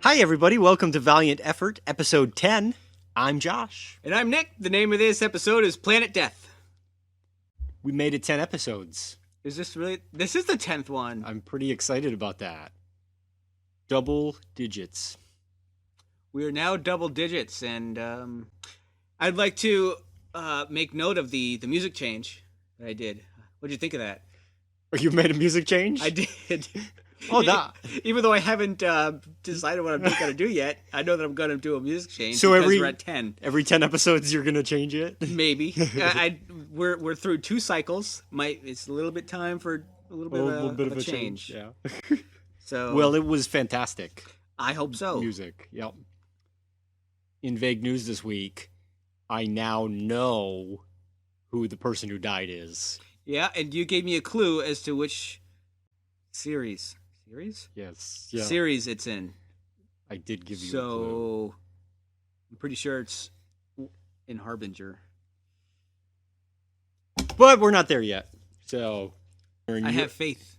Hi, everybody. Welcome to Valiant Effort, Episode 10. I'm Josh. And I'm Nick. The name of this episode is Planet Death. We made it 10 episodes. Is this really? This is the 10th one. I'm pretty excited about that. Double digits. We are now double digits, and I'd like to make note of the music change that I did. What'd you think of that? You made a music change? I did. Oh, that. Even though I haven't decided what I'm going to do yet, I know that I'm going to do a music change. So because we're at 10. Every 10 episodes, you're going to change it? Maybe. We're through 2 cycles. It's a little bit time for a little bit of a change. Yeah. So. Well, it was fantastic. I hope so. Music. Yep. In vague news this week, I now know who the person who died is. Yeah, and you gave me a clue as to which series. Series? Yes. Yeah. Series it's in. I did give you a clue. So, I'm pretty sure it's in Harbinger. But we're not there yet. So, I have faith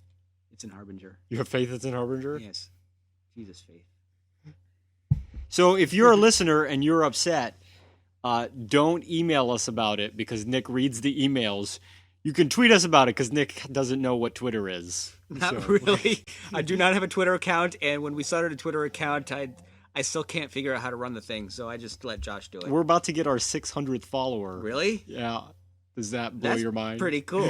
it's in Harbinger. You have faith it's in Harbinger? Yes. Jesus' faith. So, if you're a listener and you're upset, don't email us about it because Nick reads the emails. You can tweet us about it because Nick doesn't know what Twitter is. Not really. I do not have a Twitter account, and when we started a Twitter account, I still can't figure out how to run the thing, so I just let Josh do it. We're about to get our 600th follower. Really? Yeah. Does that blow your mind? Pretty cool.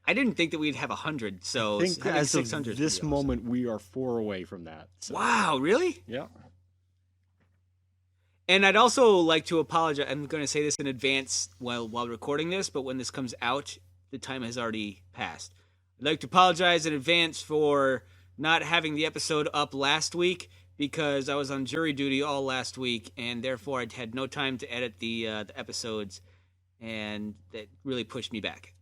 I didn't think that we'd have 100, so I think as 600 of this moment, we are 4 away from that. So. Wow, really? Yeah. And I'd also like to apologize. I'm going to say this in advance while recording this, but when this comes out, the time has already passed. I'd like to apologize in advance for not having the episode up last week because I was on jury duty all last week, and therefore I'd had no time to edit the episodes, and that really pushed me back.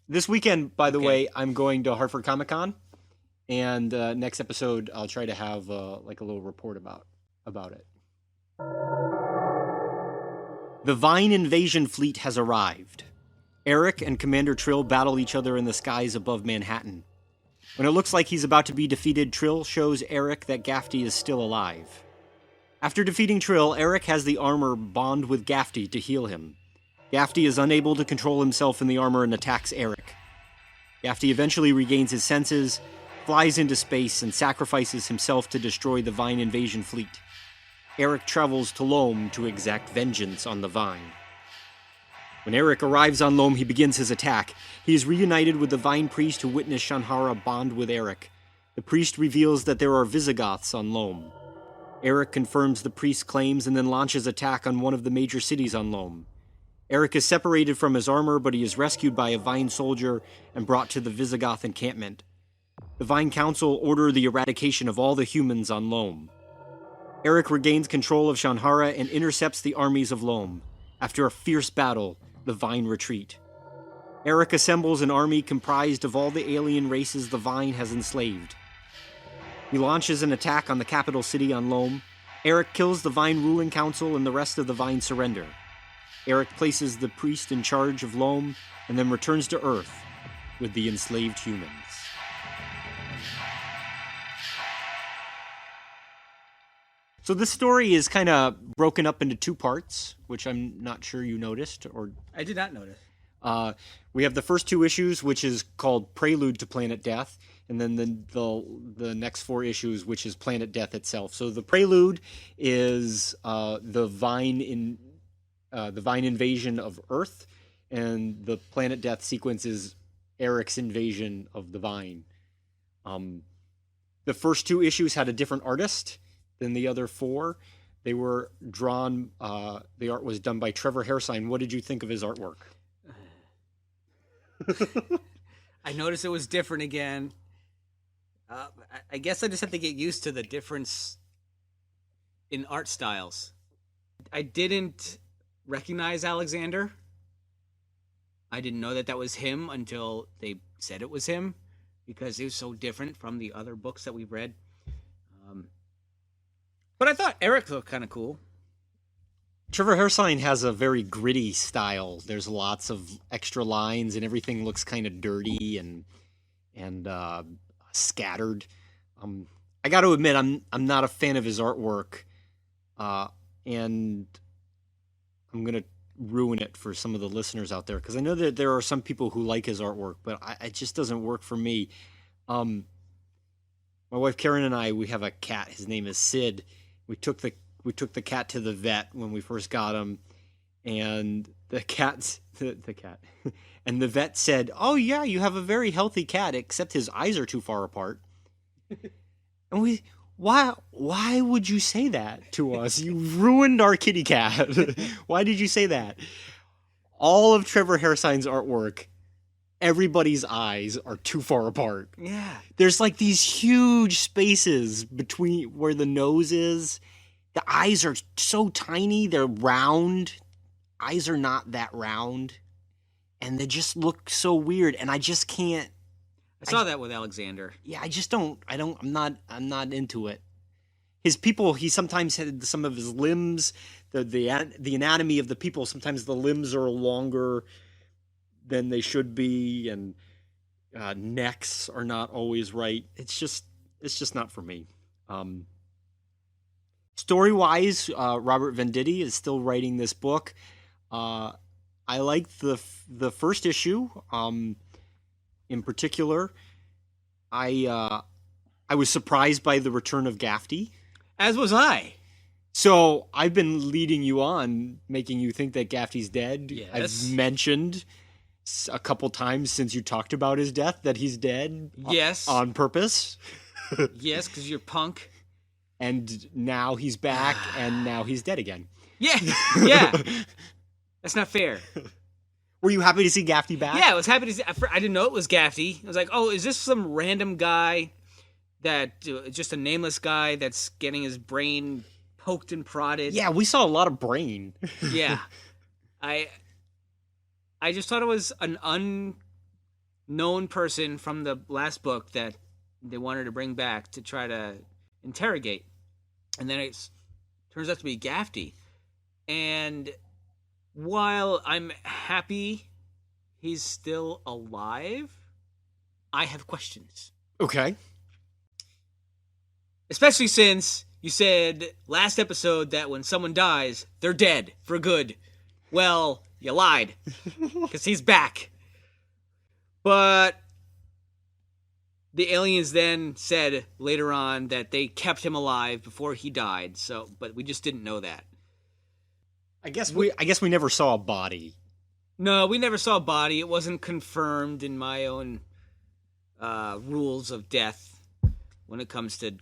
This weekend, by the way, I'm going to Hartford Comic Con, and next episode I'll try to have like a little report about it. The Vine invasion fleet has arrived. Aric and Commander Trill battle each other in the skies above Manhattan. When it looks like he's about to be defeated, Trill shows Aric that Gafty is still alive. After defeating Trill, Aric has the armor bond with Gafty to heal him. Gafty is unable to control himself in the armor and attacks Aric. Gafty eventually regains his senses, flies into space, and sacrifices himself to destroy the Vine invasion fleet. Aric travels to Loam to exact vengeance on the Vine. When Aric arrives on Loam, he begins his attack. He is reunited with the Vine priest who witnessed Shanhara bond with Aric. The priest reveals that there are Visigoths on Loam. Aric confirms the priest's claims and then launches attack on one of the major cities on Loam. Aric is separated from his armor, but he is rescued by a Vine soldier and brought to the Visigoth encampment. The Vine Council order the eradication of all the humans on Loam. Aric regains control of Shanhara and intercepts the armies of Loam. After a fierce battle, the Vine retreat. Aric assembles an army comprised of all the alien races the Vine has enslaved. He launches an attack on the capital city on Loam. Aric kills the Vine ruling council and the rest of the Vine surrender. Aric places the priest in charge of Loam and then returns to Earth with the enslaved humans. So this story is kind of broken up into 2 parts, which I'm not sure you noticed. Or I did not notice. We have the first 2 issues, which is called Prelude to Planet Death, and then the next 4 issues, which is Planet Death itself. So the Prelude is the Vine invasion of Earth, and the Planet Death sequence is Aric's invasion of the Vine. The first 2 issues had a different artist than the other 4. They were drawn, the art was done by Trevor Hairsine. What did you think of his artwork? I noticed it was different again. I guess I just have to get used to the difference in art styles. I didn't recognize Alexander. I didn't know that was him until they said it was him, because it was so different from the other books that we've read. But I thought Aric looked kind of cool. Trevor Hairsine has a very gritty style. There's lots of extra lines, and everything looks kind of dirty and scattered. I got to admit, I'm not a fan of his artwork, and I'm gonna ruin it for some of the listeners out there because I know that there are some people who like his artwork, but it just doesn't work for me. My wife Karen and I, we have a cat. His name is Sid. We took the cat to the vet when we first got him, and the cat and the vet said, "Oh yeah, you have a very healthy cat, except his eyes are too far apart." And why would you say that to us? You ruined our kitty cat. Why did you say that? All of Trevor Hairsine's artwork, everybody's eyes are too far apart. Yeah. There's like these huge spaces between where the nose is. The eyes are so tiny, they're round. Eyes are not that round. And they just look so weird, and I just can't. I saw that with Alexander. Yeah, I'm not into it. His people, he sometimes had some of his limbs, the anatomy of the people, sometimes the limbs are longer than they should be, and necks are not always right. It's just not for me. Story-wise, Robert Venditti is still writing this book. I liked the first issue. In particular, I was surprised by the return of Gafty. As was I. So I've been leading you on, making you think that Gafty's dead. Yes. I've mentioned a couple times since you talked about his death that he's dead. Yes. On purpose. Yes, because you're punk. And now he's back, and now he's dead again. Yeah. Yeah. That's not fair. Were you happy to see Gafty back? Yeah, I was happy to see. I didn't know it was Gafty. I was like, oh, is this some random guy that just a nameless guy that's getting his brain poked and prodded? Yeah, we saw a lot of brain. Yeah. I just thought it was an unknown person from the last book that they wanted to bring back to try to interrogate. And then it turns out to be Gafty. And while I'm happy he's still alive, I have questions. Okay. Especially since you said last episode that when someone dies, they're dead for good. Well, you lied, because he's back. But the aliens then said later on that they kept him alive before he died. But we just didn't know that. I guess we never saw a body. No, we never saw a body. It wasn't confirmed in my own rules of death when it comes to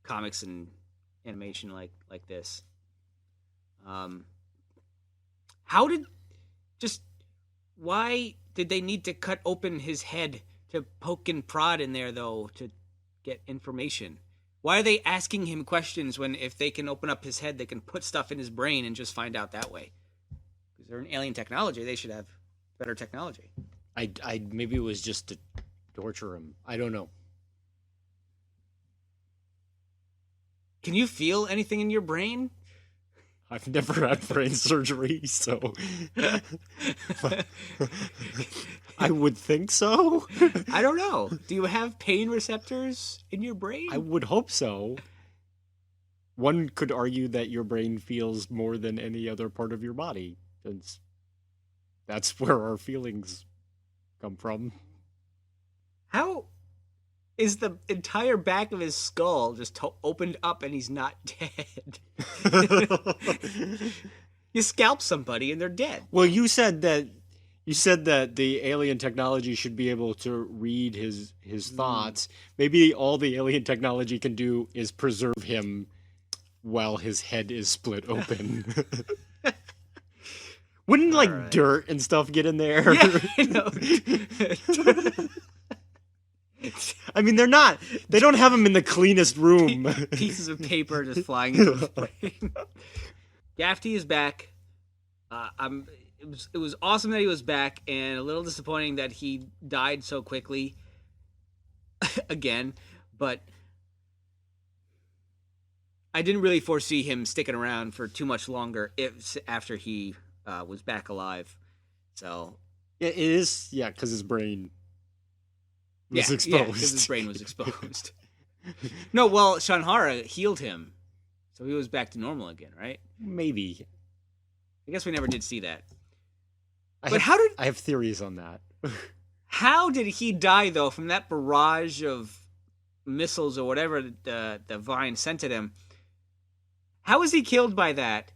comics and animation like this. Why did they need to cut open his head to poke and prod in there, though, to get information? Why are they asking him questions when if they can open up his head, they can put stuff in his brain and just find out that way? Because they're an alien technology. They should have better technology. I maybe it was just to torture him. I don't know. Can you feel anything in your brain? I've never had brain surgery, so I would think so. I don't know. Do you have pain receptors in your brain? I would hope so. One could argue that your brain feels more than any other part of your body, since that's where our feelings come from. How is the entire back of his skull just opened up and he's not dead? You scalp somebody and they're dead. Well, you said that the alien technology should be able to read his thoughts. Maybe all the alien technology can do is preserve him while his head is split open. Wouldn't dirt and stuff get in there? Yeah, I know. I mean, they don't have him in the cleanest room. Pieces of paper just flying into his brain. Gafty is back. It was awesome that he was back, and a little disappointing that he died so quickly again, but I didn't really foresee him sticking around for too much longer after he was back alive. So it is, because his brain was exposed. Yeah, because his brain was exposed. No, well, Shanhara healed him, so he was back to normal again, right? Maybe. I guess we never did see that. I have theories on that. How did he die, though, from that barrage of missiles or whatever the Vine sent at him? How was he killed by that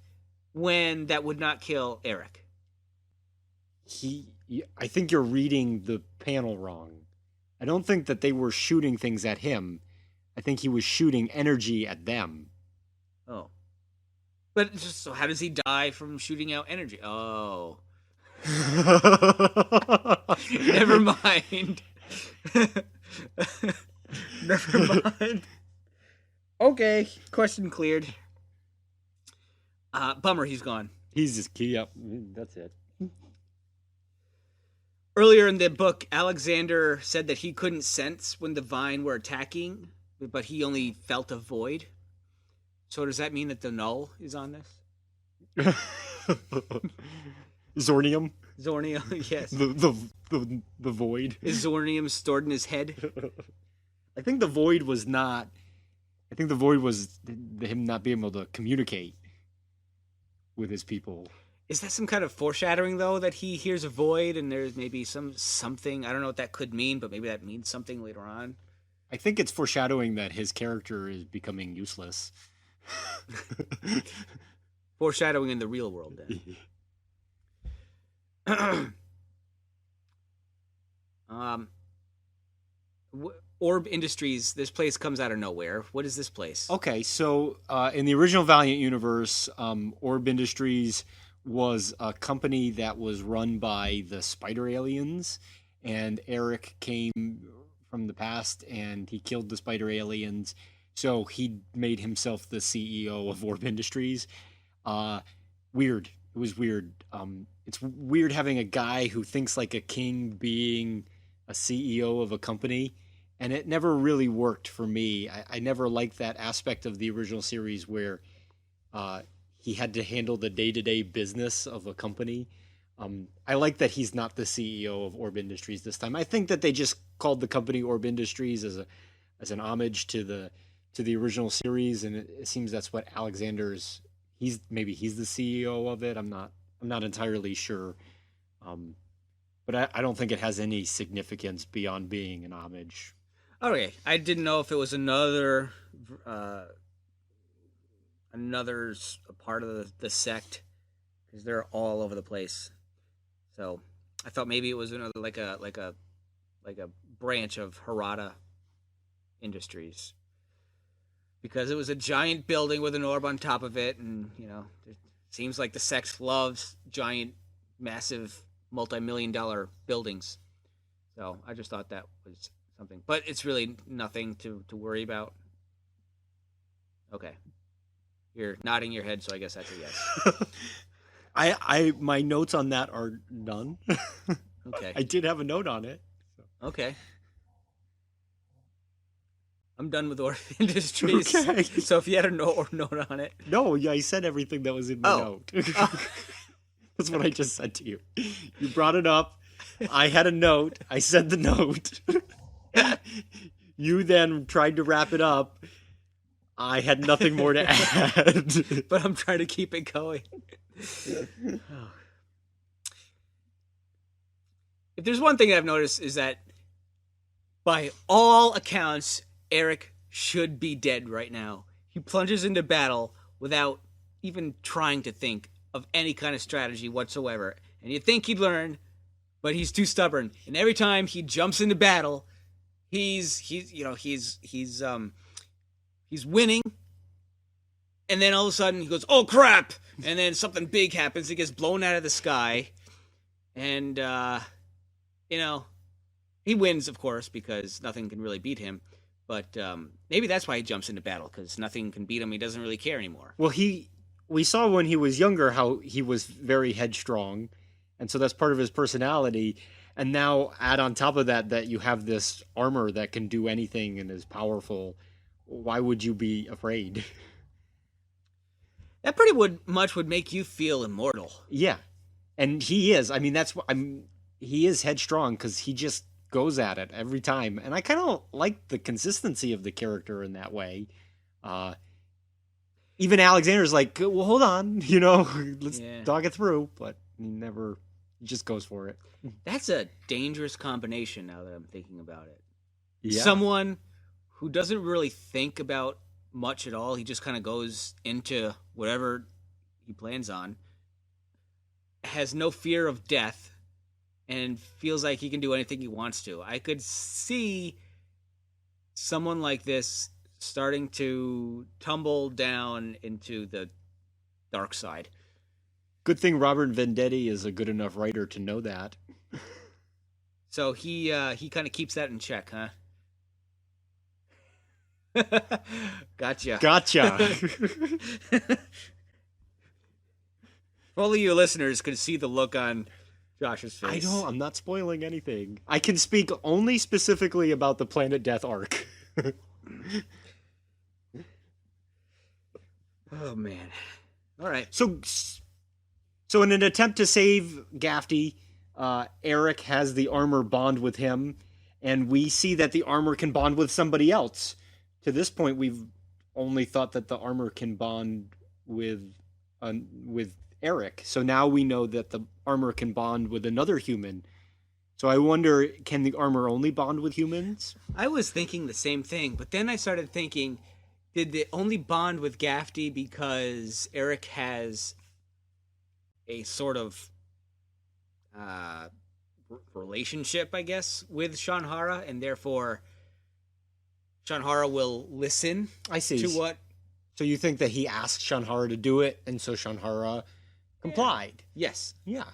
when that would not kill Aric? I think you're reading the panel wrong. I don't think that they were shooting things at him. I think he was shooting energy at them. Oh. But just, so how does he die from shooting out energy? Oh. Never mind. Never mind. Okay, question cleared. Bummer, he's gone. He's just key up. That's it. Earlier in the book, Alexander said that he couldn't sense when the Vine were attacking, but he only felt a void. So does that mean that the null is on this? Zornium? Zornium, yes. The void. Is Zornium stored in his head? I think the void was not... I think the void was him not being able to communicate with his people. Is that some kind of foreshadowing, though, that he hears a void and there's maybe something? I don't know what that could mean, but maybe that means something later on. I think it's foreshadowing that his character is becoming useless. Foreshadowing in the real world, then. Orb Industries, this place comes out of nowhere. What is this place? Okay, so in the original Valiant universe, Orb Industries was a company that was run by the spider aliens, and Aric came from the past and he killed the spider aliens, so he made himself the CEO of Orb Industries. Weird. It was weird. It's weird having a guy who thinks like a king being a CEO of a company, and it never really worked for me. I never liked that aspect of the original series where he had to handle the day-to-day business of a company. I like that he's not the CEO of Orb Industries this time. I think that they just called the company Orb Industries as an homage to the original series, and it seems that's what Alexander's. He's the CEO of it. I'm not entirely sure, but I don't think it has any significance beyond being an homage. Okay, I didn't know if it was another part of the sect, because they're all over the place. So I thought maybe it was another like a branch of Harada Industries, because it was a giant building with an orb on top of it, and it seems like the sect loves giant, massive, multi-million-dollar buildings. So I just thought that was something, but it's really nothing to worry about. Okay, you're nodding your head, so I guess that's a yes. My notes on that are done. Okay. I did have a note on it. So. Okay. I'm done with Orb Industries. Okay. So if you had a note on it. No, yeah, I said everything that was in the note. That's what I just said to you. You brought it up. I had a note. I said the note. You then tried to wrap it up. I had nothing more to add. But I'm trying to keep it going. If there's one thing I've noticed is that by all accounts, Aric should be dead right now. He plunges into battle without even trying to think of any kind of strategy whatsoever. And you'd think he'd learn, but he's too stubborn. And every time he jumps into battle, he's winning. And then all of a sudden he goes, "Oh crap!" And then something big happens. He gets blown out of the sky. And he wins, of course, because nothing can really beat him. But maybe that's why he jumps into battle, because nothing can beat him. He doesn't really care anymore. Well, we saw when he was younger how he was very headstrong, and so that's part of his personality. And now add on top of that you have this armor that can do anything and is powerful. Why would you be afraid? That pretty much would make you feel immortal. Yeah, and he is. I mean, he is headstrong because he just goes at it every time. And I kind of like the consistency of the character in that way. Even Alexander's like, well, hold on, let's talk it through. But he just goes for it. That's a dangerous combination now that I'm thinking about it. Yeah. Someone who doesn't really think about much at all. He just kind of goes into whatever he plans on, has no fear of death, and feels like he can do anything he wants to. I could see someone like this starting to tumble down into the dark side. Good thing Robert Venditti is a good enough writer to know that. So he kind of keeps that in check, huh? Gotcha. If only you listeners could see the look on Josh's face. I'm not spoiling anything. I can speak only specifically about the Planet Death arc. Oh, man. All right. So in an attempt to save Gafty, Aric has the armor bond with him, and we see that the armor can bond with somebody else. To this point, we've only thought that the armor can bond with Aric. So now we know that the armor can bond with another human. So I wonder, can the armor only bond with humans? I was thinking the same thing, but then I started thinking, did it only bond with Gafty because Aric has a sort of relationship, I guess, with Shanhara, and therefore Shanhara will listen to what... So you think that he asked Shanhara to do it, and so Shanhara complied? Yes. Yeah.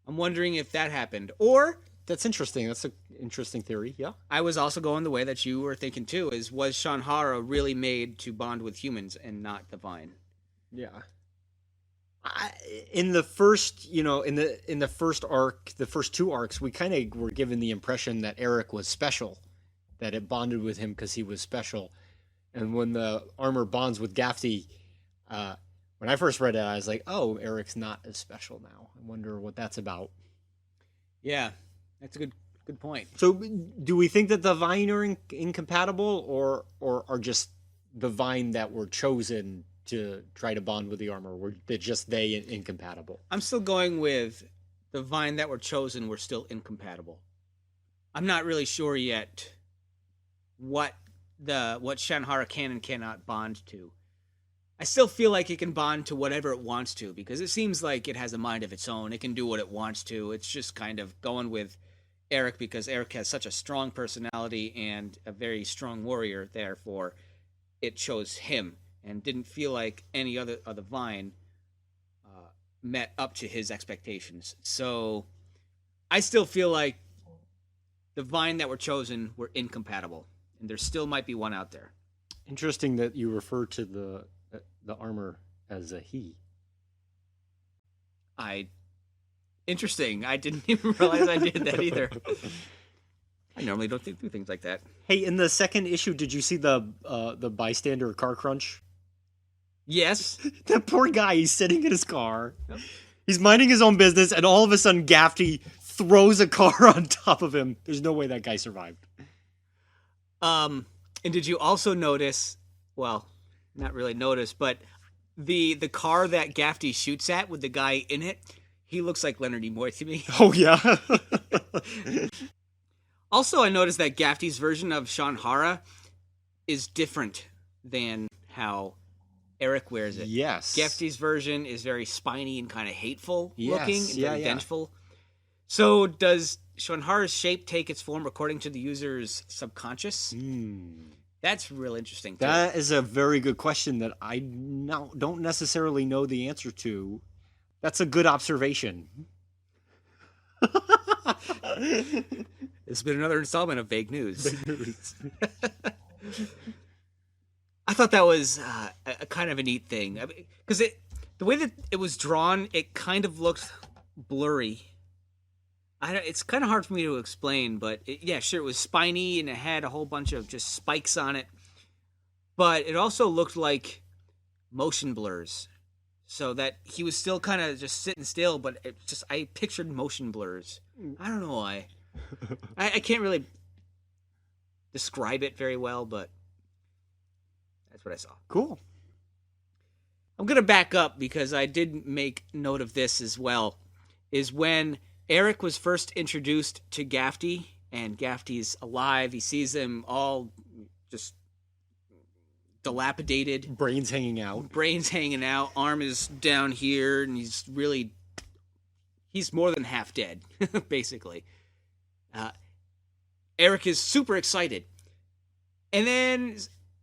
I'm wondering if that happened. Or... That's interesting. That's an interesting theory, yeah. I was also going the way that you were thinking, too, was Shanhara really made to bond with humans and not the Vine? Yeah. In the first, in the first arc, the first two arcs, we kind of were given the impression that Aric was special, that it bonded with him because he was special. And when the armor bonds with Gafty, when I first read it, I was like, oh, Eric's not as special now. I wonder what that's about. Yeah, that's a good point. So do we think that the Vine are incompatible, or are just the Vine that were chosen to try to bond with the armor, were just they incompatible? I'm still going with the Vine that were chosen were still incompatible. I'm not really sure yet what Shanhara can and cannot bond to. I still feel like it can bond to whatever it wants to, because it seems like it has a mind of its own. It can do what it wants to. It's just kind of going with Aric because Aric has such a strong personality and a very strong warrior, therefore it chose him. And didn't feel like any other of the Vine met up to his expectations. So I still feel like the Vine that were chosen were incompatible, and there still might be one out there. Interesting that you refer to the armor as a he. Interesting. I didn't even realize I did that either. I normally don't do things like that. Hey, in the second issue, did you see the bystander car crunch? Yes. That poor guy, he's sitting in his car. Yep. He's minding his own business, and all of a sudden Gafty throws a car on top of him. There's no way that guy survived. And did you also notice, well, not really notice, but the car that Gafty shoots at with the guy in it, he looks like Leonard Nimoy to me. Oh, yeah? Also, I noticed that Gafty's version of Shanhara is different than how Aric wears it. Yes. Gafty's version is very spiny and kind of hateful looking and very vengeful. So does Shanhara's shape take its form according to the user's subconscious? That's real interesting, too. That is a very good question that I don't necessarily know the answer to. That's a good observation. It's been another installment of Vague News. I thought that was a kind of a neat thing. Because the way that it was drawn, it kind of looked blurry. It's kind of hard for me to explain, but it was spiny and it had a whole bunch of just spikes on it. But it also looked like motion blurs. So that he was still kind of just sitting still, but I pictured motion blurs. I don't know why. I can't really describe it very well, but that's what I saw. Cool. I'm going to back up because I did make note of this as well, is when Aric was first introduced to Gafty, and Gafty's alive. He sees them all just dilapidated. Brains hanging out. Arm is down here, and he's more than half dead, basically. Aric is super excited. And then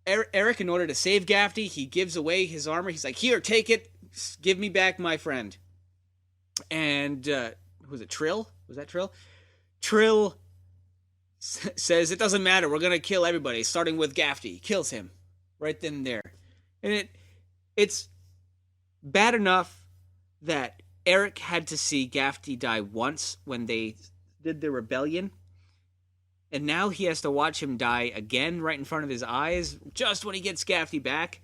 Aric, in order to save Gafty, he gives away his armor. He's like, here, take it. Give me back my friend. And, was it Trill? Was that Trill? Trill says, it doesn't matter. We're going to kill everybody, starting with Gafty. Kills him right then and there. And it's bad enough that Aric had to see Gafty die once when they did the rebellion. And now he has to watch him die again right in front of his eyes, just when he gets Gafty back.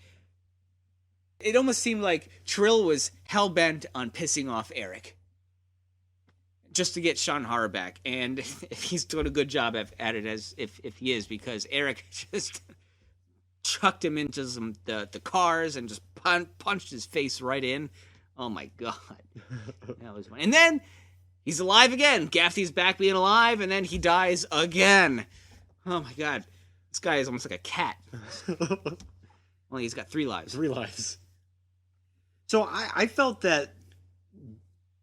It almost seemed like Trill was hell-bent on pissing off Aric, just to get Shanhara back. And he's doing a good job at it, as if he is, because Aric just chucked him into the cars and just punched his face right in. Oh my god. That was funny. And then he's alive again. Gafty's back being alive, and then he dies again. Oh my god. This guy is almost like a cat. Only he's got 3 lives. 3 lives. So I felt that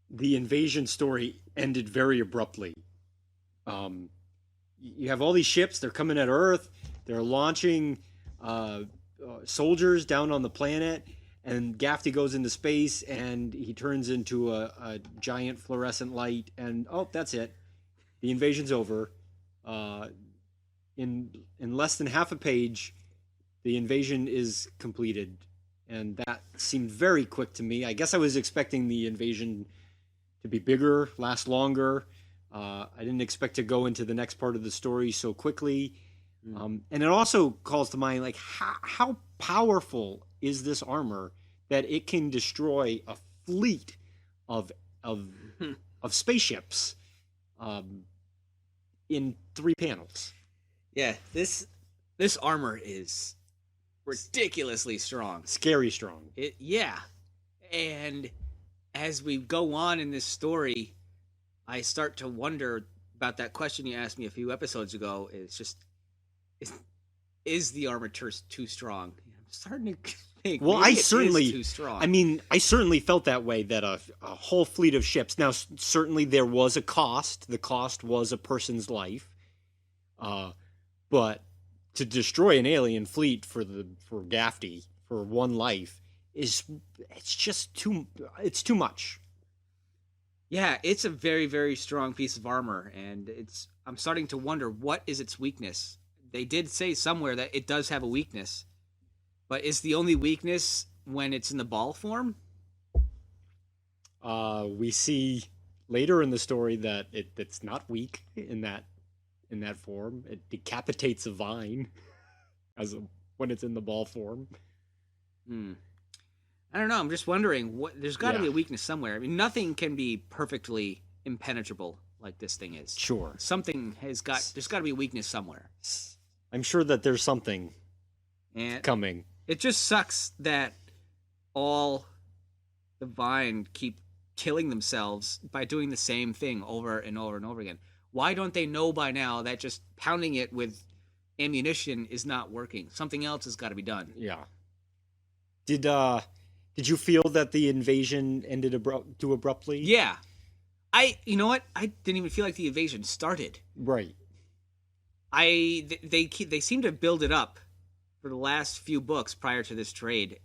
the invasion story ended very abruptly. You have all these ships. They're coming at Earth. They're launching soldiers down on the planet. And Gafty goes into space, and he turns into a giant fluorescent light, and that's it. The invasion's over. In less than half a page, the invasion is completed, and that seemed very quick to me. I guess I was expecting the invasion to be bigger, last longer. I didn't expect to go into the next part of the story so quickly. And it also calls to mind, like, how powerful is this armor that it can destroy a fleet of spaceships in 3 panels. Yeah, this armor is ridiculously strong. Scary strong. Yeah. And as we go on in this story, I start to wonder about that question you asked me a few episodes ago. Is the armor too strong? I'm starting to think. Well, I certainly too strong. I certainly felt that way. That a whole fleet of ships. Now, certainly there was a cost. The cost was a person's life. But to destroy an alien fleet for Gafty for 1 life it's too much. Yeah, it's a very, very strong piece of armor, and I'm starting to wonder, what is its weakness? They did say somewhere that it does have a weakness, but is the only weakness when it's in the ball form? We see later in the story that it's not weak in that form. It decapitates a vine when it's in the ball form. I don't know. I'm just wondering, there's got to be a weakness somewhere. I mean, nothing can be perfectly impenetrable like this thing is. Sure. There's got to be a weakness somewhere. I'm sure that there's something coming. It just sucks that all the Vine keep killing themselves by doing the same thing over and over and over again. Why don't they know by now that just pounding it with ammunition is not working? Something else has got to be done. Yeah. Did you feel that the invasion ended too abruptly? Yeah. You know what? I didn't even feel like the invasion started. Right. They seem to build it up for the last few books prior to this trade,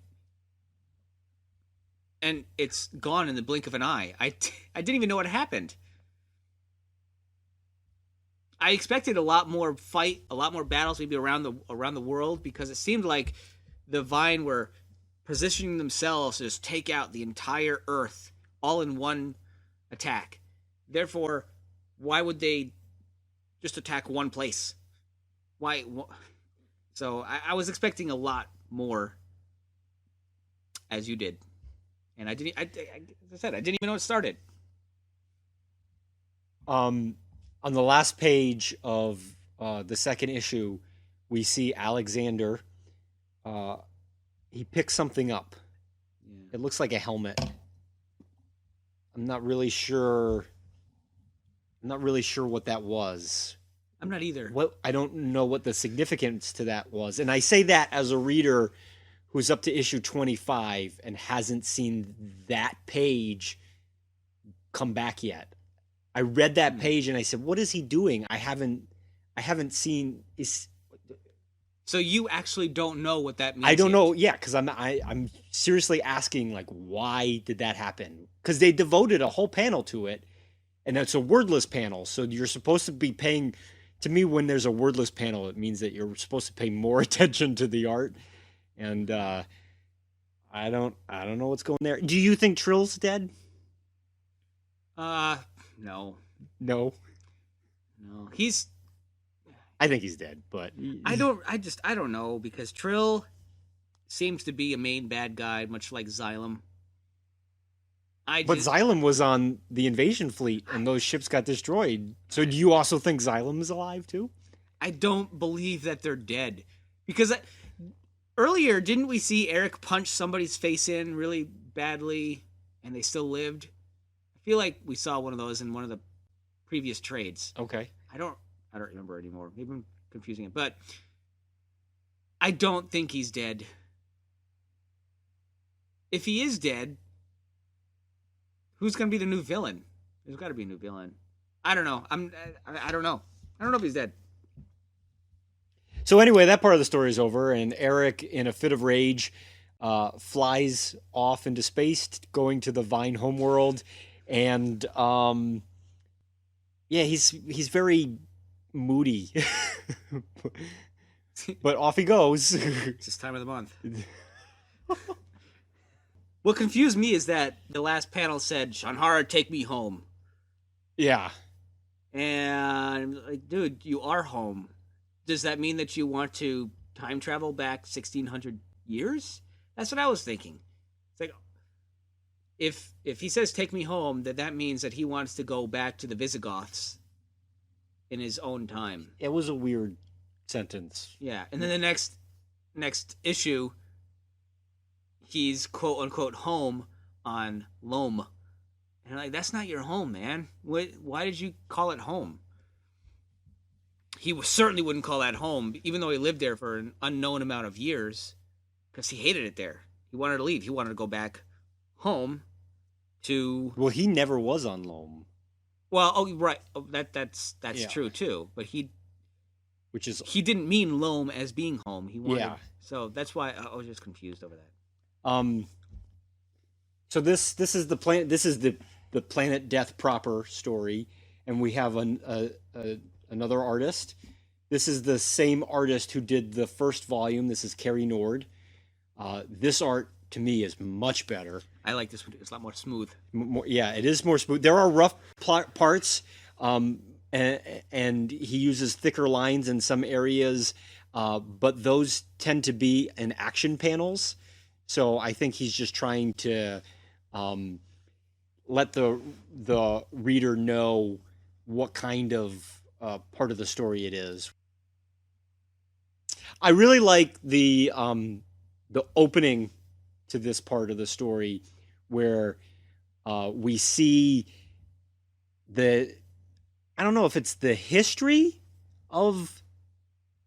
and it's gone in the blink of an eye. I didn't even know what happened. I expected a lot more fight, a lot more battles, maybe around the world, because it seemed like the Vine were positioning themselves to just take out the entire Earth all in one attack. Therefore, why would they just attack one place? Why? So I was expecting a lot more, as you did, and I didn't. As I said, I didn't even know it started. On the last page of the second issue, we see Alexander. He picks something up. Yeah. It looks like a helmet. I'm not really sure what that was. I'm not either. I don't know what the significance to that was. And I say that as a reader who's up to issue 25 and hasn't seen that page come back yet. I read that page and I said, "What is he doing?" I haven't seen. So you actually don't know what that means? I don't know. Yeah, because I'm seriously asking, like, why did that happen? Because they devoted a whole panel to it, and it's a wordless panel. So you're supposed to be paying. To me, when there's a wordless panel, it means that you're supposed to pay more attention to the art, and I don't know what's going there. Do you think Trill's dead? No. No. He's. I think he's dead, but I don't know, because Trill seems to be a main bad guy, much like Xylem. But Xylem was on the invasion fleet, and those ships got destroyed. So do you also think Xylem is alive too? I don't believe that they're dead, because earlier didn't we see Aric punch somebody's face in really badly, and they still lived? I feel like we saw one of those in one of the previous trades. Okay. I don't remember anymore. Maybe I'm confusing it, but I don't think he's dead. If he is dead, who's going to be the new villain? There's got to be a new villain. I don't know. I don't know. I don't know if he's dead. So anyway, that part of the story is over, and Aric, in a fit of rage, flies off into space, going to the Vine homeworld, and he's very moody, but off he goes. It's this time of the month. What confused me is that the last panel said, "Shanhara, take me home." Yeah. And like, dude, you are home. Does that mean that you want to time travel back 1600 years? That's what I was thinking. It's like, if he says take me home, that means that he wants to go back to the Visigoths in his own time. It was a weird sentence. Yeah, and then the next issue, he's quote unquote home on Loam. And like, that's not your home, man. Why did you call it home? He certainly wouldn't call that home, even though he lived there for an unknown amount of years, because he hated it there. He wanted to leave. He wanted to go back home to... Well, he never was on Loam. Well, oh, right. Oh, that's Yeah. true, too. But he didn't mean Loam as being home. He wanted... Yeah. So that's why I was just confused over that. So this is the planet. This is the Planet Death proper story, and we have another artist. This is the same artist who did the first volume. This is Carrie Nord. This art to me is much better. I like this one. It's a lot more smooth. Yeah, it is more smooth. There are rough parts, and he uses thicker lines in some areas, but those tend to be in action panels. So I think he's just trying to let the reader know what kind of part of the story it is. I really like the opening to this part of the story, where we see I don't know if it's the history of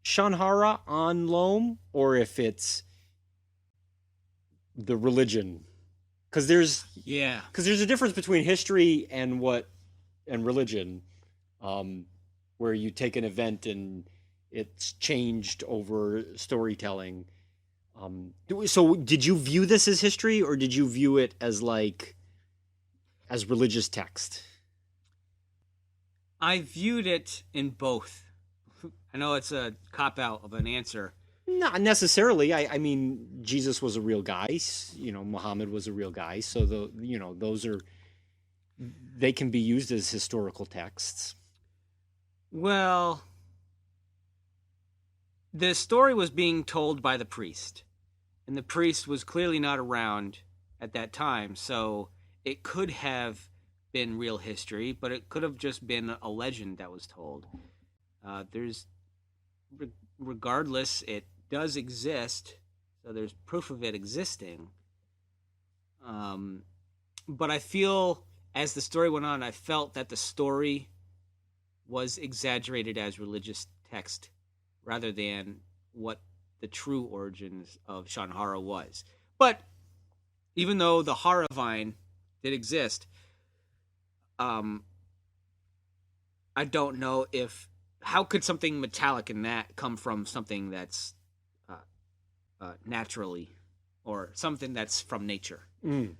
Shanhara on Loam, or if it's the religion, because there's a difference between history and religion, where you take an event and it's changed over storytelling. So did you view this as history, or did you view it as religious text? I viewed it in both. I know it's a cop-out of an answer. Not necessarily. I mean, Jesus was a real guy. Muhammad was a real guy. So they can be used as historical texts. Well, the story was being told by the priest, and the priest was clearly not around at that time. So it could have been real history, but it could have just been a legend that was told. Regardless, it does exist, so there's proof of it existing. But I feel, as the story went on, I felt that the story was exaggerated as religious text rather than what the true origins of Shanhara was. But even though the Hara vine did exist, I don't know how could something metallic in that come from something that's naturally, or something that's from nature. I'm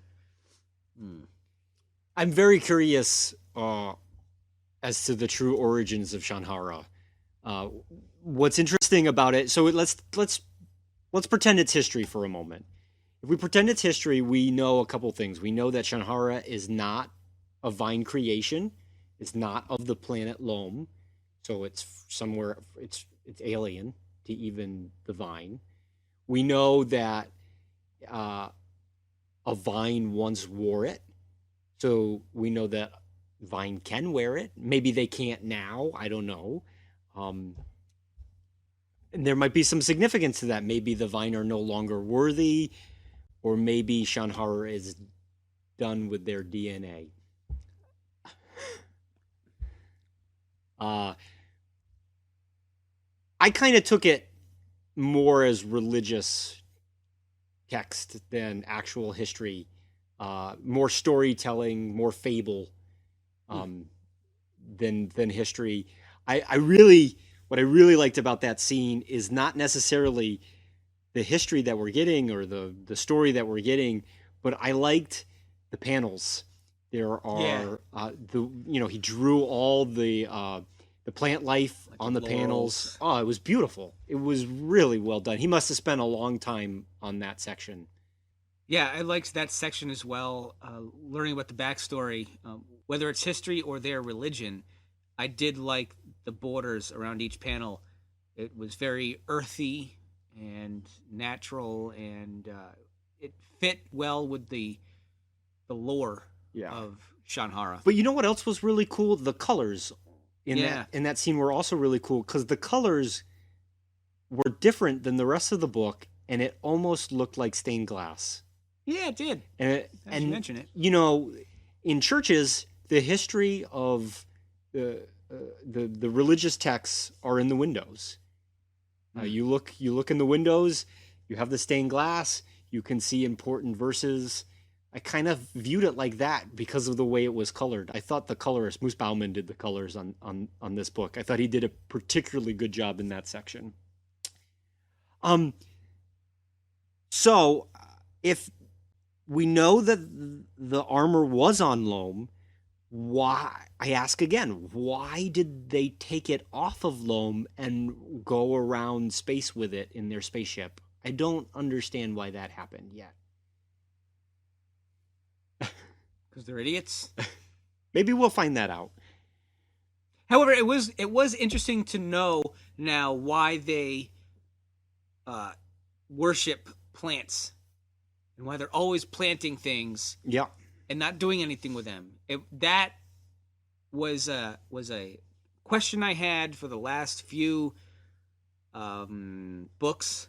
very curious as to the true origins of Shanhara. What's interesting about it? So let's pretend it's history for a moment. If we pretend it's history, we know a couple things. We know that Shanhara is not a vine creation. It's not of the planet Loam, so it's somewhere. It's alien to even the vine. We know that a vine once wore it, so we know that vine can wear it. Maybe they can't now. I don't know. And there might be some significance to that. Maybe the vine are no longer worthy, or maybe Shanhara is done with their DNA. I kind of took it more as religious text than actual history, more storytelling, more fable than history. What I really liked about that scene is not necessarily the history that we're getting or the story that we're getting, but I liked the panels. There are he drew all the plant life like on the panels. Oh, it was beautiful. It was really well done. He must have spent a long time on that section. Yeah, I liked that section as well. Learning about the backstory, whether it's history or their religion, I did like the borders around each panel. It was very earthy and natural, and it fit well with the lore of Shanhara. But you know what else was really cool? The colors in that scene were also really cool, because the colors were different than the rest of the book, and it almost looked like stained glass. Yeah, it did. And you mention it. You know, in churches, the history of the religious texts are in the windows. You look in the windows. You have the stained glass. You can see important verses. I kind of viewed it like that because of the way it was colored. I thought the colorist, Moose Bauman, did the colors on this book. I thought he did a particularly good job in that section. So if we know that the armor was on Loam, why, I ask again, why did they take it off of Loam and go around space with it in their spaceship? I don't understand why that happened yet. Because they're idiots. Maybe we'll find that out. However, it was interesting to know now why they worship plants and why they're always planting things. Yeah. And not doing anything with them. That was a question I had for the last few books,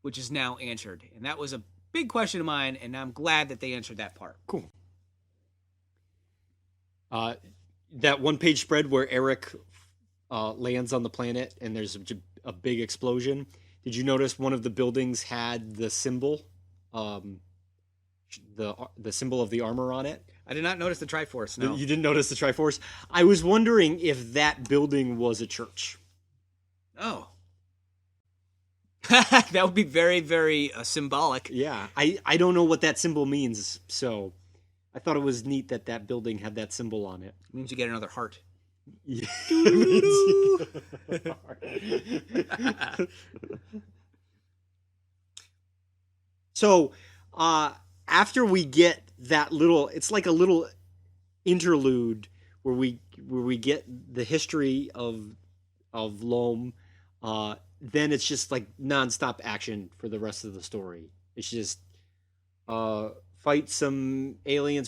which is now answered. And that was a big question of mine, and I'm glad that they answered that part. Cool. That one-page spread where Aric lands on the planet and there's a big explosion. Did you notice one of the buildings had the symbol, the symbol of the armor on it? I did not notice the Triforce, no. You didn't notice the Triforce? I was wondering if that building was a church. Oh. That would be very, very symbolic. Yeah, I don't know what that symbol means, so I thought it was neat that building had that symbol on it. It means you get another heart. Yeah. So, after we get that little, it's like a little interlude where we get the history of Loam. Then it's just like nonstop action for the rest of the story. It's just fight some aliens.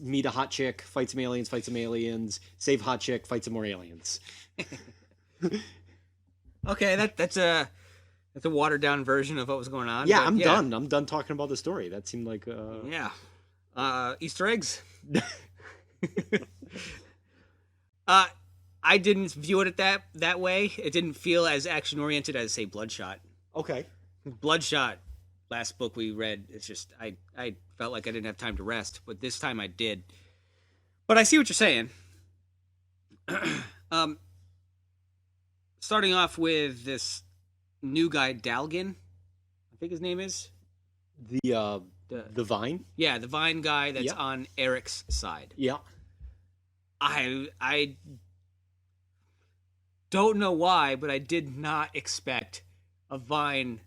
Meet a hot chick, fight some aliens, save hot chick, fight some more aliens. Okay, that's a watered down version of what was going on. Yeah, done. I'm done talking about the story. That seemed like Easter eggs. I didn't view it that way. It didn't feel as action oriented as, say, Bloodshot. Okay. Bloodshot, last book we read, it's just I felt like I didn't have time to rest, but this time I did. But I see what you're saying. Starting off with this new guy, Dalgin, I think his name is. The Vine? Yeah, the Vine guy that's on Aric's side. Yeah. I don't know why, but I did not expect a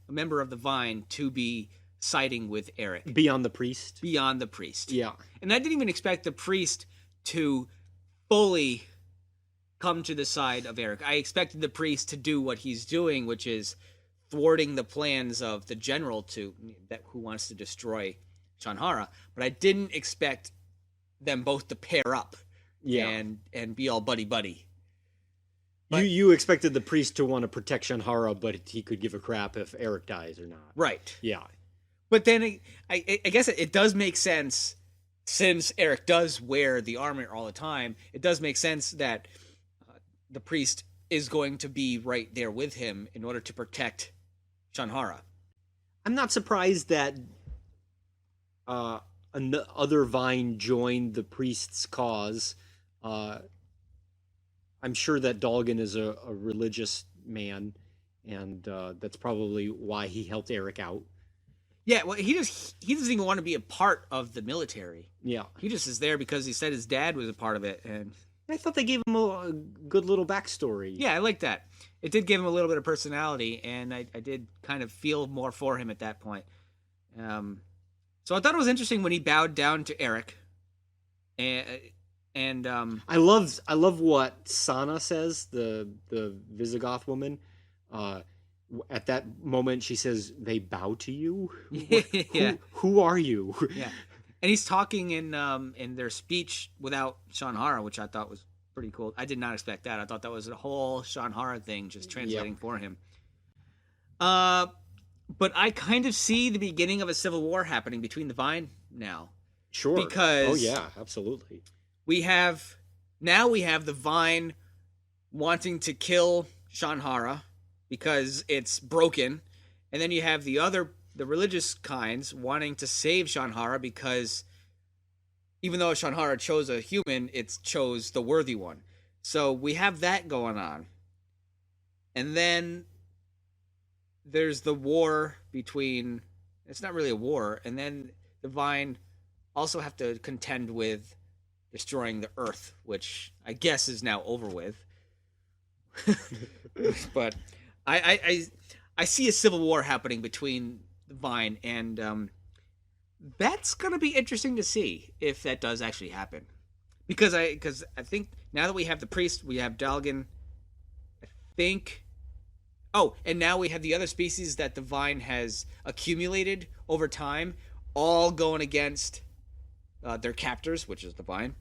member of the Vine, to be siding with Aric. Beyond the priest? Beyond the priest. Yeah. And I didn't even expect the priest to fully come to the side of Aric. I expected the priest to do what he's doing, which is thwarting the plans of the general who wants to destroy Shanhara. But I didn't expect them both to pair up and be all buddy-buddy. But, you expected the priest to want to protect Shanhara, but he could give a crap if Aric dies or not. Right. Yeah. But then I guess it does make sense, since Aric does wear the armor all the time. It does make sense that the priest is going to be right there with him in order to protect Shanhara. I'm not surprised that another Vine joined the priest's cause. I'm sure that Dalgin is a religious man, and that's probably why he helped Aric out. Yeah, well, he doesn't even want to be a part of the military. Yeah. He just is there because he said his dad was a part of it. And I thought they gave him a good little backstory. Yeah, I like that. It did give him a little bit of personality, and I did kind of feel more for him at that point. So I thought it was interesting when he bowed down to Aric. And I love what Sana says, the Visigoth woman. At that moment, she says, "They bow to you." Yeah. Who are you? Yeah, and he's talking in their speech without Shanhara, which I thought was pretty cool. I did not expect that. I thought that was a whole Shanhara thing, just translating for him. But I kind of see the beginning of a civil war happening between the Vine now. Sure. Because absolutely. We have the Vine wanting to kill Shanhara because it's broken, and then you have the religious kinds wanting to save Shanhara because even though Shanhara chose a human, it chose the worthy one. So we have that going on. And then there's the war between, it's not really a war, and then the Vine also have to contend with destroying the Earth, which I guess is now over with. But I see a civil war happening between the Vine, and that's going to be interesting to see if that does actually happen. Because I think now that we have the priest, we have Dalgin, I think... Oh, and now we have the other species that the Vine has accumulated over time, all going against their captors, which is the Vine.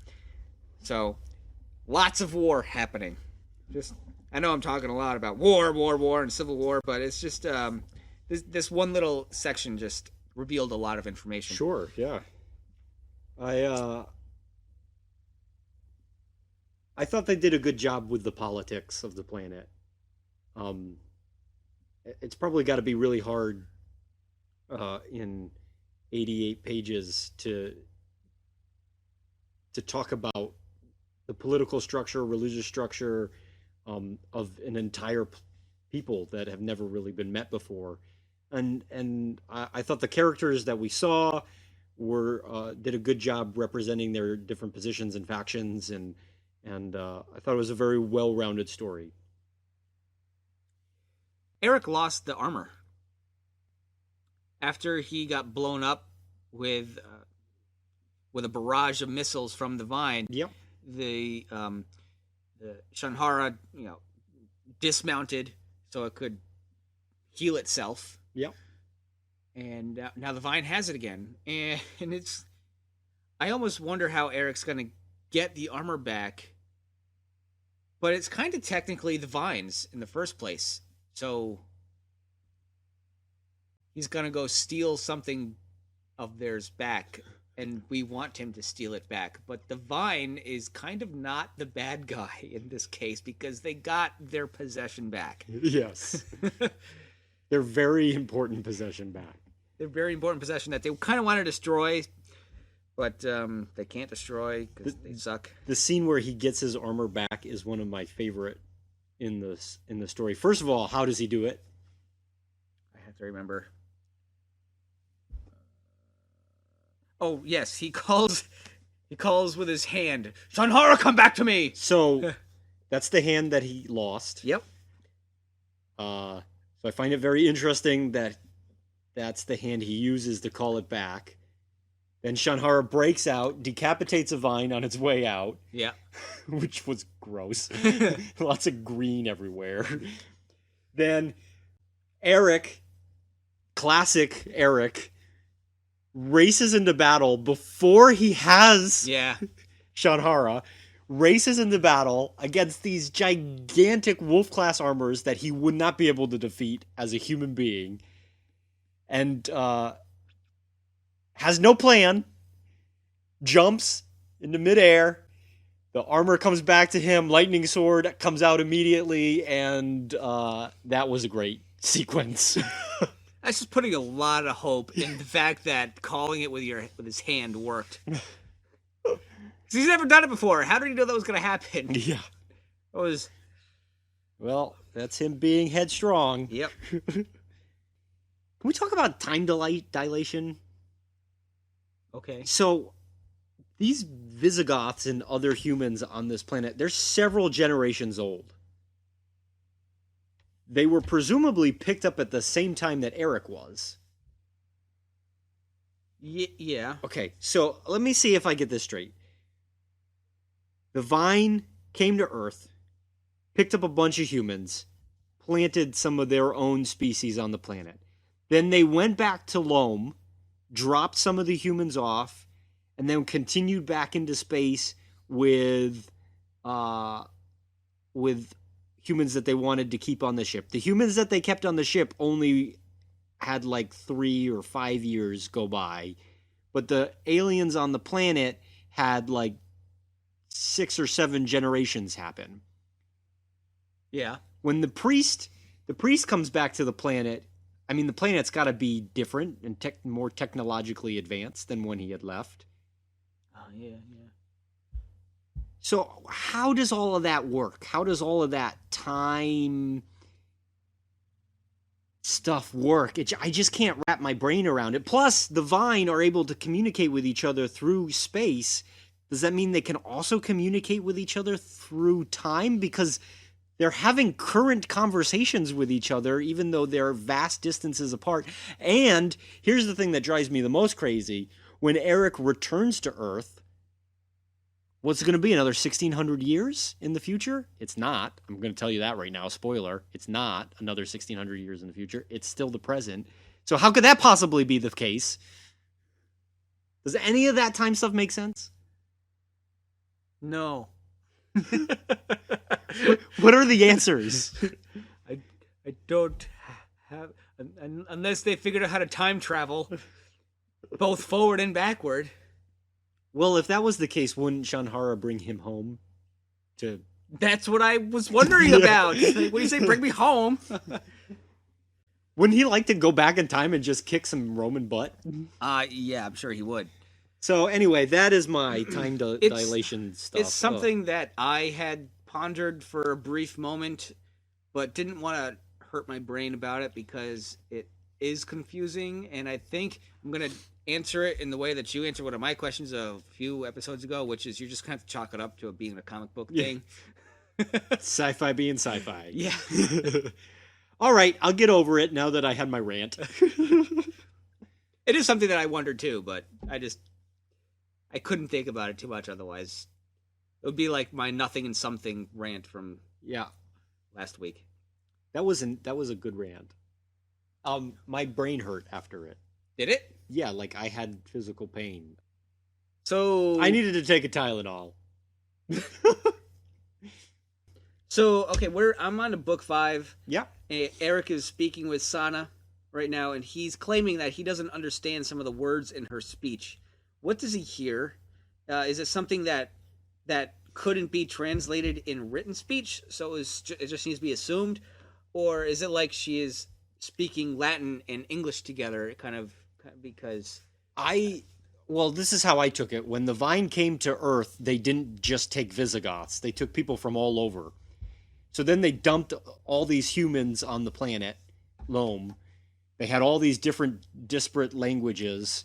So, lots of war happening. I know I'm talking a lot about war, and civil war, but it's just this one little section just revealed a lot of information. Sure, yeah. I thought they did a good job with the politics of the planet. It's probably got to be really hard in 88 pages to talk about the political structure, religious structure of an entire people that have never really been met before. And I thought the characters that we saw did a good job representing their different positions and factions, and I thought it was a very well-rounded story. Aric lost the armor after he got blown up with a barrage of missiles from the Vine. Yep. The Shanhara, dismounted so it could heal itself. Yep. And now the Vine has it again. And it's... I almost wonder how Aric's going to get the armor back. But it's kind of technically the Vine's in the first place. So he's going to go steal something of theirs back. And we want him to steal it back. But the Vine is kind of not the bad guy in this case because they got their possession back. Yes. Their very important possession back. Their very important possession that they kind of want to destroy, but they can't destroy because they suck. The scene where he gets his armor back is one of my favorite in the story. First of all, how does he do it? I have to remember. Oh, yes, he calls with his hand. Shanhara, come back to me! So, that's the hand that he lost. Yep. So I find it very interesting that that's the hand he uses to call it back. Then Shanhara breaks out, decapitates a vine on its way out. Yeah. Which was gross. Lots of green everywhere. Then Aric, classic Aric, races into battle before he has Shanhara, races into battle against these gigantic wolf-class armors that he would not be able to defeat as a human being, and has no plan, jumps into midair, the armor comes back to him, lightning sword comes out immediately, and that was a great sequence. That's just putting a lot of hope in the fact that calling it with his hand worked. He's never done it before. How did he know that was going to happen? Yeah. It was... Well, that's him being headstrong. Yep. Can we talk about time dilation? Okay. So, these Visigoths and other humans on this planet, they're several generations old. They were presumably picked up at the same time that Aric was. Yeah. Okay, so let me see if I get this straight. The Vine came to Earth, picked up a bunch of humans, planted some of their own species on the planet. Then they went back to Loam, dropped some of the humans off, and then continued back into space with humans that they wanted to keep on the ship. The humans that they kept on the ship only had like 3 or 5 years go by, but the aliens on the planet had like 6 or 7 generations happen. Yeah. When the priest comes back to the planet, I mean, the planet's got to be different and more technologically advanced than when he had left. Oh, yeah. So how does all of that work? How does all of that time stuff work? I just can't wrap my brain around it. Plus, the Vine are able to communicate with each other through space. Does that mean they can also communicate with each other through time? Because they're having current conversations with each other, even though they're vast distances apart. And here's the thing that drives me the most crazy. When Aric returns to Earth, what's it going to be, another 1,600 years in the future? It's not. I'm going to tell you that right now. Spoiler. It's not another 1,600 years in the future. It's still the present. So how could that possibly be the case? Does any of that time stuff make sense? No. What are the answers? I don't have... Unless they figured out how to time travel, both forward and backward. Well, if that was the case, wouldn't Shanhara bring him home to... That's what I was wondering about. Like, what do you say, bring me home? Wouldn't he like to go back in time and just kick some Roman butt? Yeah, I'm sure he would. So anyway, that is my time dilation stuff. It's something that I had pondered for a brief moment, but didn't want to hurt my brain about it because it is confusing, and I think I'm going to answer it in the way that you answered one of my questions a few episodes ago, which is you're just kind of chalk it up to it being a comic book thing. Sci-fi being sci-fi. Yeah. All right, I'll get over it now that I had my rant. It is something that I wondered too, but I couldn't think about it too much otherwise. It would be like my nothing and something rant from last week. That was a good rant. My brain hurt after it. Did it? Yeah, like I had physical pain. So I needed to take a Tylenol. So okay, I'm on to book 5. Yeah. Aric is speaking with Sana right now, and he's claiming that he doesn't understand some of the words in her speech. What does he hear? Is it something that couldn't be translated in written speech, so it just needs to be assumed, or is it like she is speaking Latin and English together, kind of because Well, this is how I took it. When the Vine came to Earth, they didn't just take Visigoths. They took people from all over. So then they dumped all these humans on the planet, Loam. They had all these different disparate languages.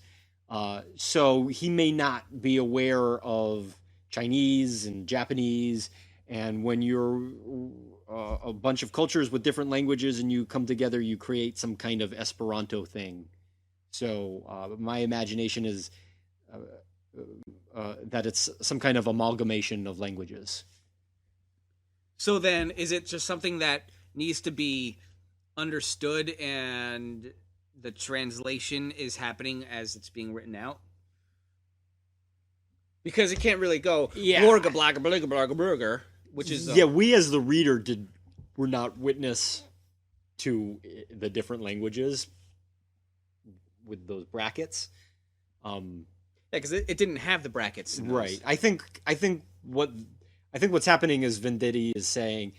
So he may not be aware of Chinese and Japanese. And when you're a bunch of cultures with different languages and you come together, you create some kind of Esperanto thing. So my imagination is that it's some kind of amalgamation of languages. So then, is it just something that needs to be understood and the translation is happening as it's being written out? Because it can't really go blorga blaga blaga blaga burger, which is we as the reader were not witness to the different languages with those brackets. because it didn't have the brackets. Right. I think what's happening is Venditti is saying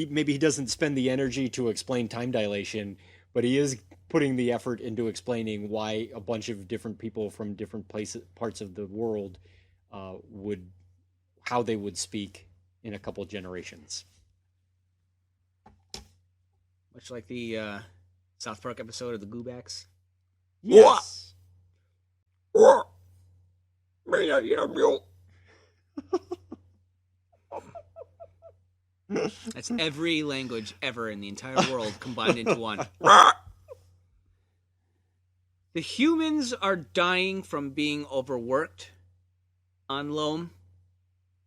maybe he doesn't spend the energy to explain time dilation, but he is putting the effort into explaining why a bunch of different people from different parts of the world how they would speak in a couple generations. Much like the South Park episode of the Goobacks. Yes. That's every language ever in the entire world combined into one. The humans are dying from being overworked on Loam.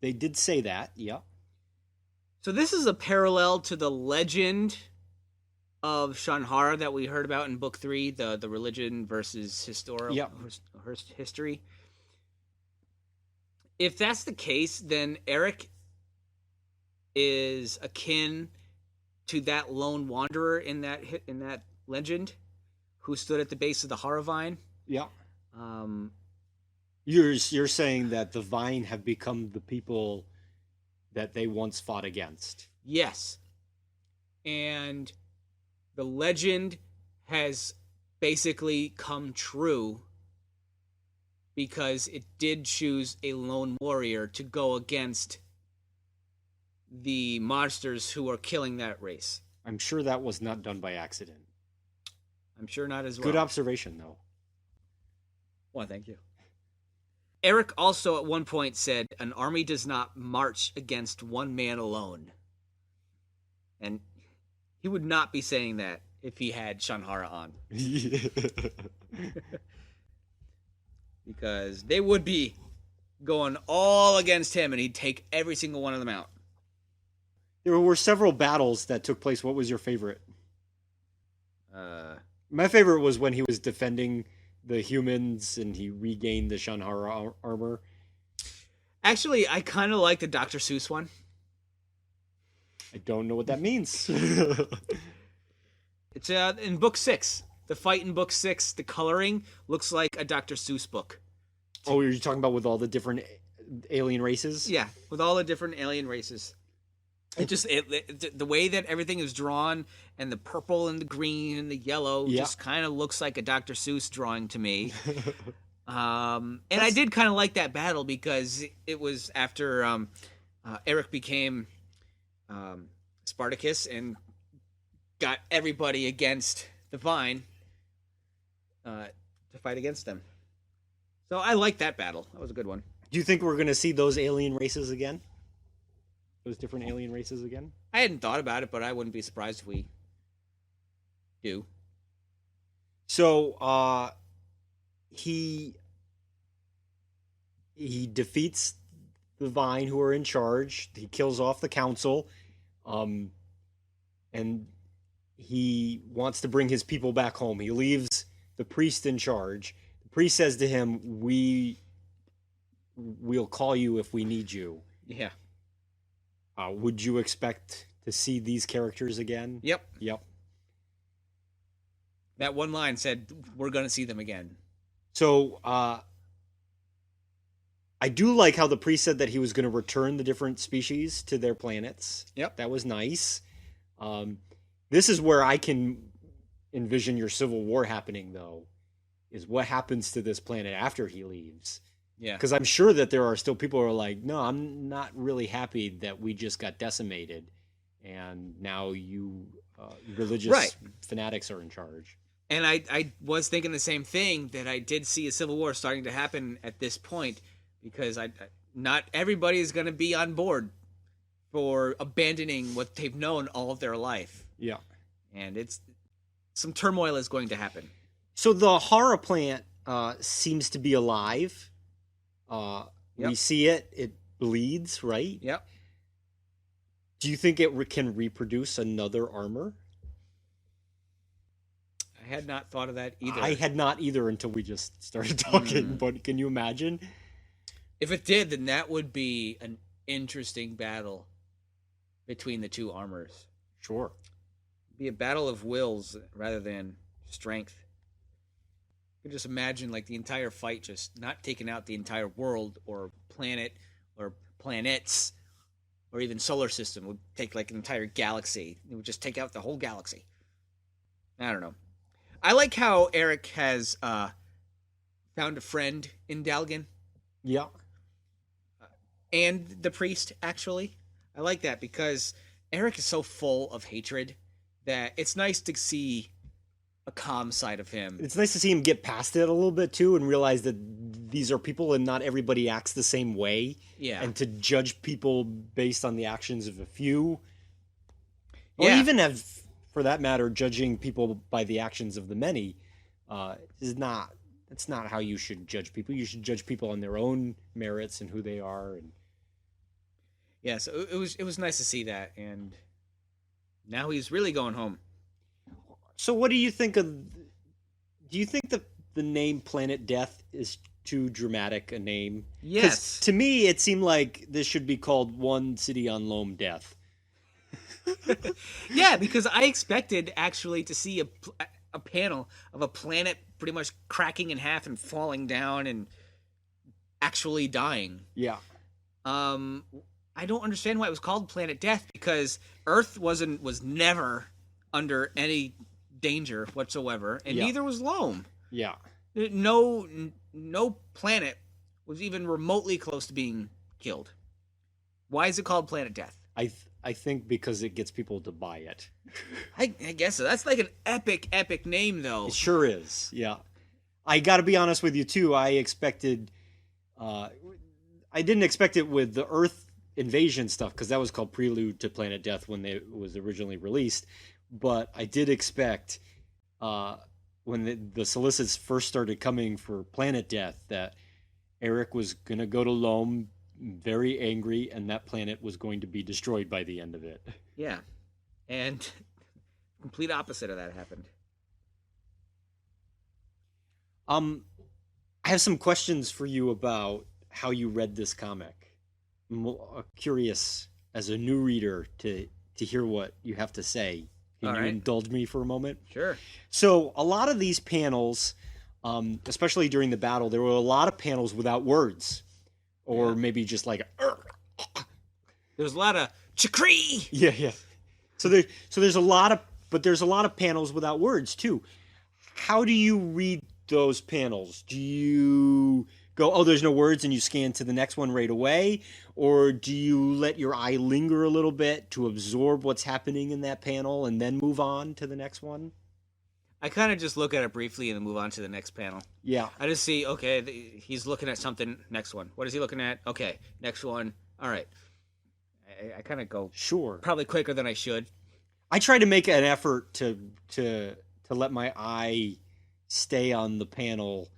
They did say that, yeah. So this is a parallel to the legend of Shanhara that we heard about in Book 3, the religion versus history. If that's the case, then Aric is akin to that lone wanderer in that legend who stood at the base of the Hara vine. Yeah. You're saying that the vine have become the people that they once fought against. Yes. And the legend has basically come true because it did choose a lone warrior to go against the monsters who are killing that race. I'm sure that was not done by accident. I'm sure not as well. Good observation, though. Well, thank you. Aric also at one point said, an army does not march against one man alone. And he would not be saying that if he had Shanhara on. Because they would be going all against him and he'd take every single one of them out. There were several battles that took place. What was your favorite? My favorite was when he was defending the humans and he regained the Shanhara armor. Actually, I kind of like the Dr. Seuss one. I don't know what that means. It's in book 6. The fight in book 6, the coloring looks like a Dr. Seuss book. Oh, you're talking about with all the different alien races? Yeah, with all the different alien races. The way that everything is drawn and the purple and the green and the yellow just kind of looks like a Dr. Seuss drawing to me. And I did kind of like that battle because it was after Aric became Spartacus and got everybody against the Vine to fight against them. So I like that battle. That was a good one. Do you think we're going to see those alien races again? Those different alien races again? I hadn't thought about it, but I wouldn't be surprised if we do. So, he defeats the Vine who are in charge. He kills off the council. And he wants to bring his people back home. He leaves the priest in charge. The priest says to him, we'll call you if we need you. Yeah. Would you expect to see these characters again? Yep. Yep. That one line said, we're going to see them again. So, I do like how the priest said that he was going to return the different species to their planets. Yep. That was nice. This is where I can envision your civil war happening, though, is what happens to this planet after he leaves. Yeah. Because I'm sure that there are still people who are like, no, I'm not really happy that we just got decimated, and now you religious fanatics are in charge. And I was thinking the same thing, that I did see a civil war starting to happen at this point, because not everybody is going to be on board for abandoning what they've known all of their life. Yeah. And some turmoil is going to happen. So the horror plant seems to be alive. We see it bleeds, right? Yep. Do you think it can reproduce another armor? I had not thought of that either. I had not either until we just started talking, but can you imagine? If it did, then that would be an interesting battle between the two armors. Sure. It'd be a battle of wills rather than strength. You can just imagine like the entire fight just not taking out the entire world or planet or planets or even solar system. It would take like an entire galaxy. It would just take out the whole galaxy. I don't know. I like how Aric has found a friend in Dalgan. Yeah. And the priest, actually. I like that because Aric is so full of hatred that it's nice to see a calm side of him. It's nice to see him get past it a little bit too and realize that these are people and not everybody acts the same way. Yeah. And to judge people based on the actions of a few. Or Yeah. even for that matter, judging people by the actions of the many that's not how you should judge people. You should judge people on their own merits and who they are. And yeah, so it was nice to see that, and now he's really going home. so what do you think of... Do you think that the name Planet Death is too dramatic a name? 'Cause Yes. to me, it seemed like this should be called One City on Loam Death. Yeah, because I expected actually to see a panel of a planet pretty much cracking in half and falling down and actually dying. Yeah. I don't understand why it was called Planet Death, because Earth was never under any danger whatsoever, and Yeah. neither was Loam. Yeah. No planet was even remotely close to being killed. Why is it called Planet Death? I think because it gets people to buy it. I guess so. That's like an epic name, though. It sure is. Yeah. I got to be honest with you too. I didn't expect it with the Earth invasion stuff, because that was called Prelude to Planet Death when it was originally released. But I did expect when the solicits first started coming for Planet Death that Aric was going to go to Loam very angry, and that planet was going to be destroyed by the end of it. Yeah. And complete opposite of that happened. I have some questions for you about how you read this comic. I'm curious, as a new reader, to hear what you have to say. Can All you right. indulge me for a moment? Sure. So, a lot of these panels, especially during the battle, there were a lot of panels without words. Or maybe just like... There's a lot of chakri. Yeah. So there's a lot of panels without words too. How do you read those panels? Do you go, oh, there's no words, and you scan to the next one right away? Or do you let your eye linger a little bit to absorb what's happening in that panel and then move on to the next one? I kind of just look at it briefly and then move on to the next panel. Yeah. I just see, okay, he's looking at something. Next one. What is he looking at? Okay, next one. All right. I kind of go Sure. probably quicker than I should. I try to make an effort to let my eye stay on the panel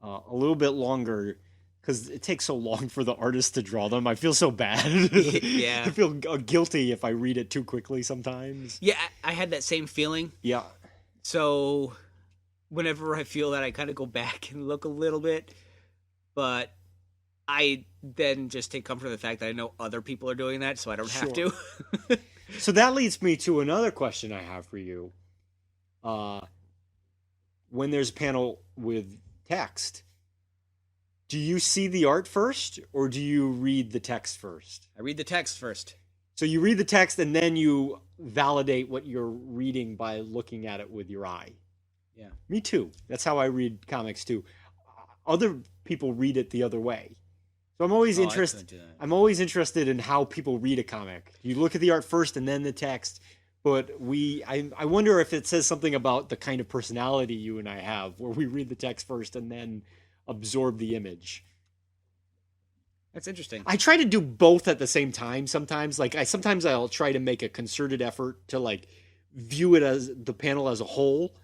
a little bit longer, because it takes so long for the artist to draw them. I feel so bad. Yeah. I feel guilty if I read it too quickly sometimes. Yeah, I had that same feeling. Yeah. So whenever I feel that, I kind of go back and look a little bit, but I then just take comfort in the fact that I know other people are doing that, so I don't have to. So that leads me to another question I have for you. When there's a panel with text, do you see the art first, or do you read the text first? I read the text first. So you read the text and then you validate what you're reading by looking at it with your eye. Yeah. Me too. That's how I read comics too. Other people read it the other way. So I'm always I'm always interested in how people read a comic. You look at the art first and then the text. But I wonder if it says something about the kind of personality you and I have, where we read the text first and then absorb the image. That's interesting. I try to do both at the same time sometimes. Like sometimes I'll try to make a concerted effort to like view it as the panel as a whole.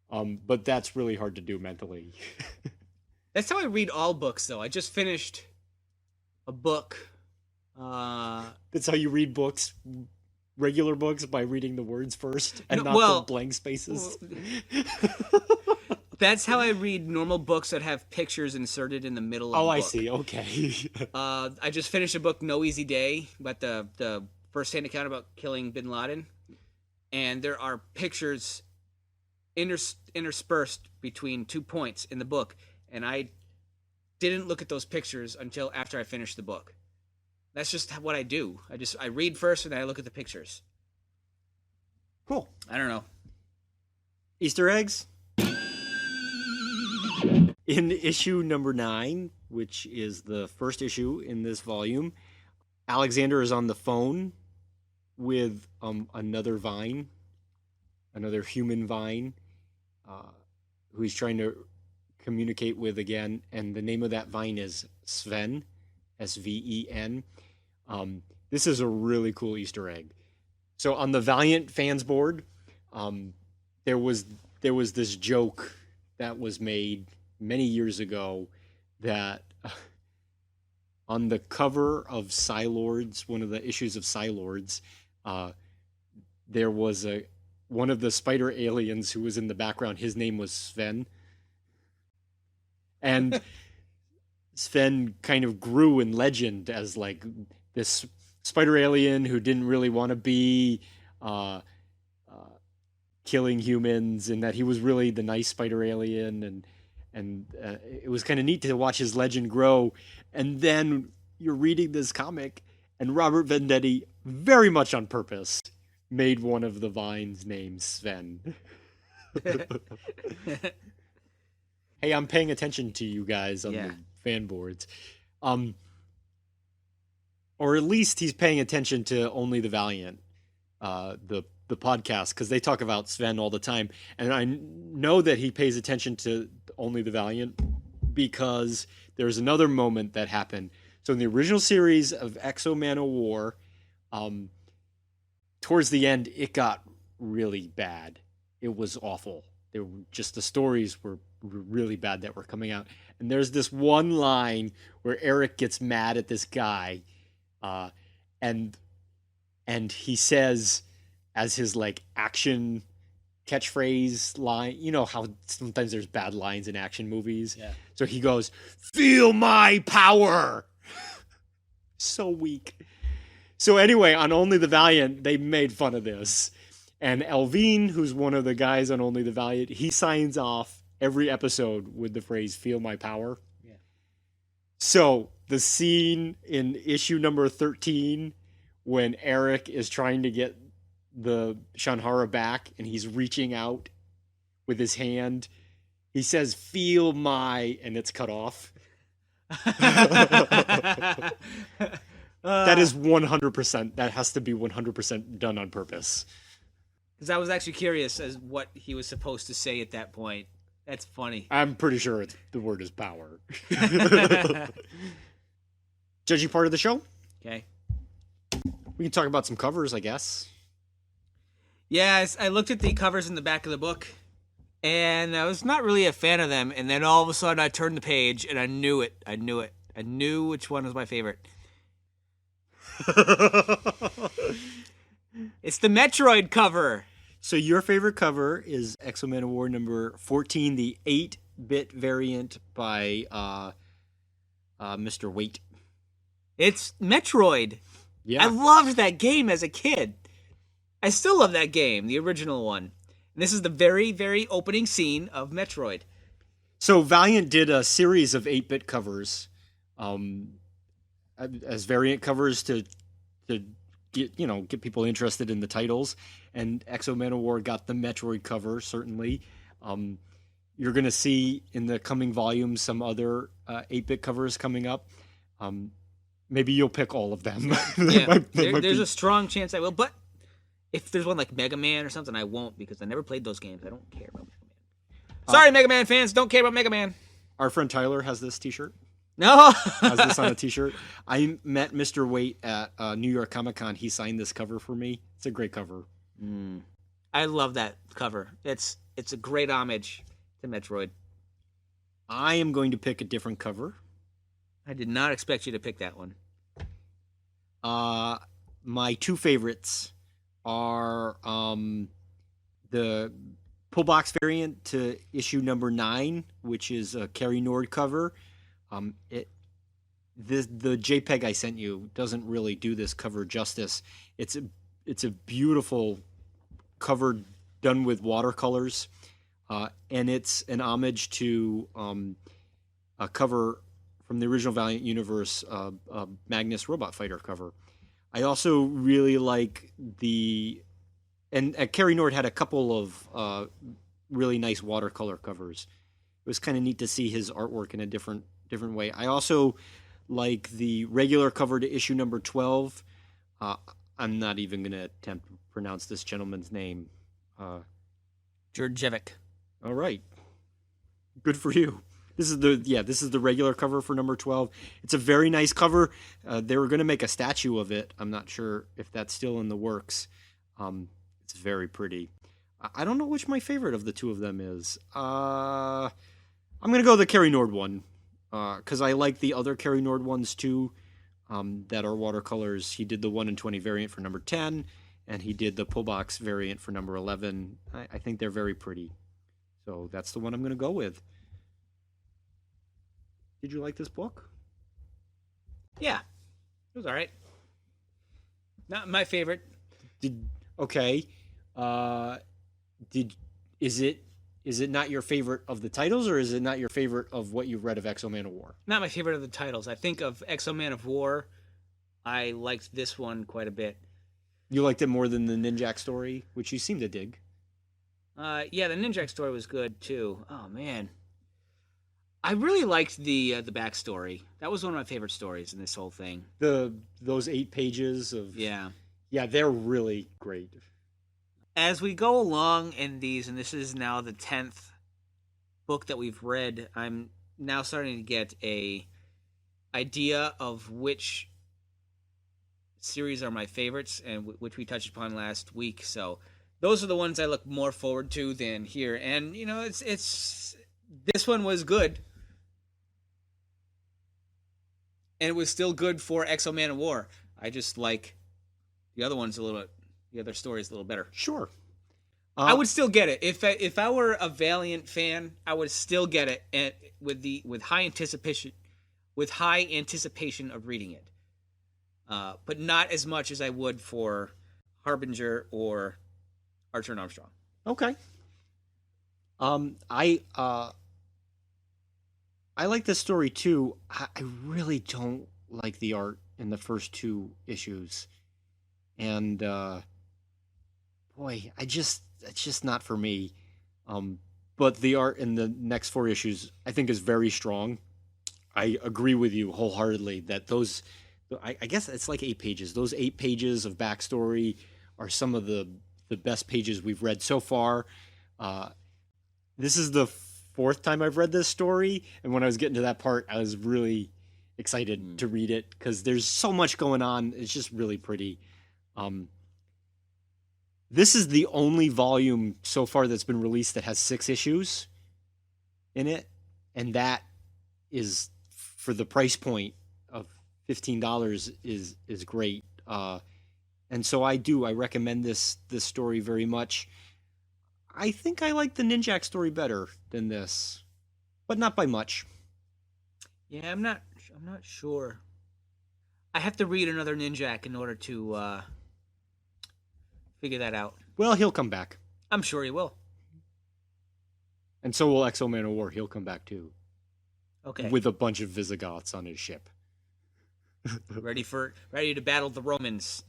But that's really hard to do mentally. That's how I read all books, though. I just finished a book. That's how you read books, regular books, by reading the words first and not the blank spaces. That's how I read normal books that have pictures inserted in the middle of the book. I see. Okay. I just finished a book, No Easy Day, about the first-hand account about killing Bin Laden. And there are pictures interspersed between 2 points in the book. And I didn't look at those pictures until after I finished the book. That's just what I do. I read first and then I look at the pictures. Cool. I don't know. Easter eggs? In issue number 9, which is the first issue in this volume, Alexander is on the phone with another vine, another human vine, who he's trying to communicate with again, and the name of that vine is Sven, S-V-E-N. This is a really cool Easter egg. So on the Valiant fans board, there was this joke that was made many years ago that on the cover of Psylords, one of the issues of Psylords, there was one of the spider aliens who was in the background. His name was Sven. And Sven kind of grew in legend as like this spider alien who didn't really want to be killing humans, and that he was really the nice spider alien, and it was kind of neat to watch his legend grow. And then you're reading this comic, and Robert Venditti, very much on purpose, made one of the vines named Sven. Hey, I'm paying attention to you guys on the fan boards. Or at least he's paying attention to Only the Valiant, the podcast, because they talk about Sven all the time. And I know that he pays attention to Only the Valiant because there's another moment that happened. So in the original series of X-O Manowar, towards the end, it got really bad. It was awful. The stories were really bad that were coming out. And there's this one line where Aric gets mad at this guy, and he says, as his like action catchphrase line, you know how sometimes there's bad lines in action movies. Yeah. So he goes, "Feel my power." So weak. So anyway, on Only the Valiant, they made fun of this. And Elvine, who's one of the guys on Only the Valiant, he signs off every episode with the phrase, "Feel my power." Yeah. So the scene in issue number 13, when Aric is trying to get the Shanhara back and he's reaching out with his hand, he says, "Feel my," and it's cut off. That is 100%. That has to be 100% done on purpose. Because I was actually curious as what he was supposed to say at that point. That's funny. I'm pretty sure the word is power. Judgy part of the show? Okay. We can talk about some covers, I guess. Yeah, I looked at the covers in the back of the book, and I was not really a fan of them. And then all of a sudden I turned the page, and I knew it. I knew which one was my favorite. It's the Metroid cover. So your favorite cover is X-O Man of War number 14, the 8-bit variant by Mr. Waite. It's Metroid. Yeah. I loved that game as a kid. I still love that game, the original one. And this is the very, very opening scene of Metroid. So Valiant did a series of 8-bit covers as variant covers to get people interested in the titles. And X-O Man of War got the Metroid cover, certainly. You're going to see in the coming volumes some other 8-bit covers coming up. Maybe you'll pick all of them. Yeah, there's a strong chance I will. But if there's one like Mega Man or something, I won't because I never played those games. I don't care about Mega Man. Sorry, Mega Man fans, don't care about Mega Man. Our friend Tyler has this t-shirt. No. Has this on a t-shirt. I met Mr. Waite at New York Comic Con. He signed this cover for me. It's a great cover. I love that cover. It's a great homage to Metroid. I am going to pick a different cover. I did not expect you to pick that one. My two favorites are the pull box variant to issue number 9, which is a Carrie Nord cover. The JPEG I sent you doesn't really do this cover justice. It's a beautiful cover done with watercolors, and it's an homage to a cover from the original Valiant universe, Magnus Robot Fighter cover. I also really like and Carrie Nord had a couple of really nice watercolor covers. It was kind of neat to see his artwork in a different way. I also like the regular cover to issue number 12. I'm not even going to attempt to pronounce this gentleman's name. Djurdjevic. All right. Good for you. This is the regular cover for number 12. It's a very nice cover. They were going to make a statue of it. I'm not sure if that's still in the works. It's very pretty. I don't know which my favorite of the two of them is. I'm going to go the Carrie Nord one because I like the other Carrie Nord ones too that are watercolors. He did the 1 in 20 variant for number 10, and he did the pull box variant for number 11. I think they're very pretty. So that's the one I'm going to go with. Did you like this book? Yeah, it was all right. Not my favorite. Is it not your favorite of the titles, or is it not your favorite of what you've read of X-O Man of War? Not my favorite of the titles. I think of X-O Man of War, I liked this one quite a bit. You liked it more than the Ninjak story, which you seem to dig. Yeah, the Ninjak story was good too. Oh man, I really liked the backstory. That was one of my favorite stories in this whole thing. Those 8 pages of yeah, they're really great. As we go along in these, and this is now the 10th book that we've read, I'm now starting to get a idea of which series are my favorites, and which we touched upon last week. So those are the ones I look more forward to than here. And it's this one was good, and it was still good for X-O Man of War. I just like the other ones a little bit. The other story is a little better. Sure. I would still get it if I were a Valiant fan. I would still get it, and with high anticipation of reading it, but not as much as I would for Harbinger or Archer and Armstrong. Okay. I like this story too. I really don't like the art in the first 2 issues, and boy, it's just not for me. But the art in the next 4 issues, I think, is very strong. I agree with you wholeheartedly that those, I guess it's like 8 pages. Those 8 pages of backstory are some of the best pages we've read so far. This is the 4th time I've read this story, and when I was getting to that part, I was really excited to read it because there's so much going on. It's just really pretty. This is the only volume so far that's been released that has 6 issues in it, and that is, for the price point of $15, is great. And so I recommend this story very much. I think I like the Ninjak story better than this, but not by much. Yeah, I'm not sure. I have to read another Ninjak in order to figure that out. Well, he'll come back. I'm sure he will. And so will Exo Man of War. He'll come back too. Okay. With a bunch of Visigoths on his ship. ready to battle the Romans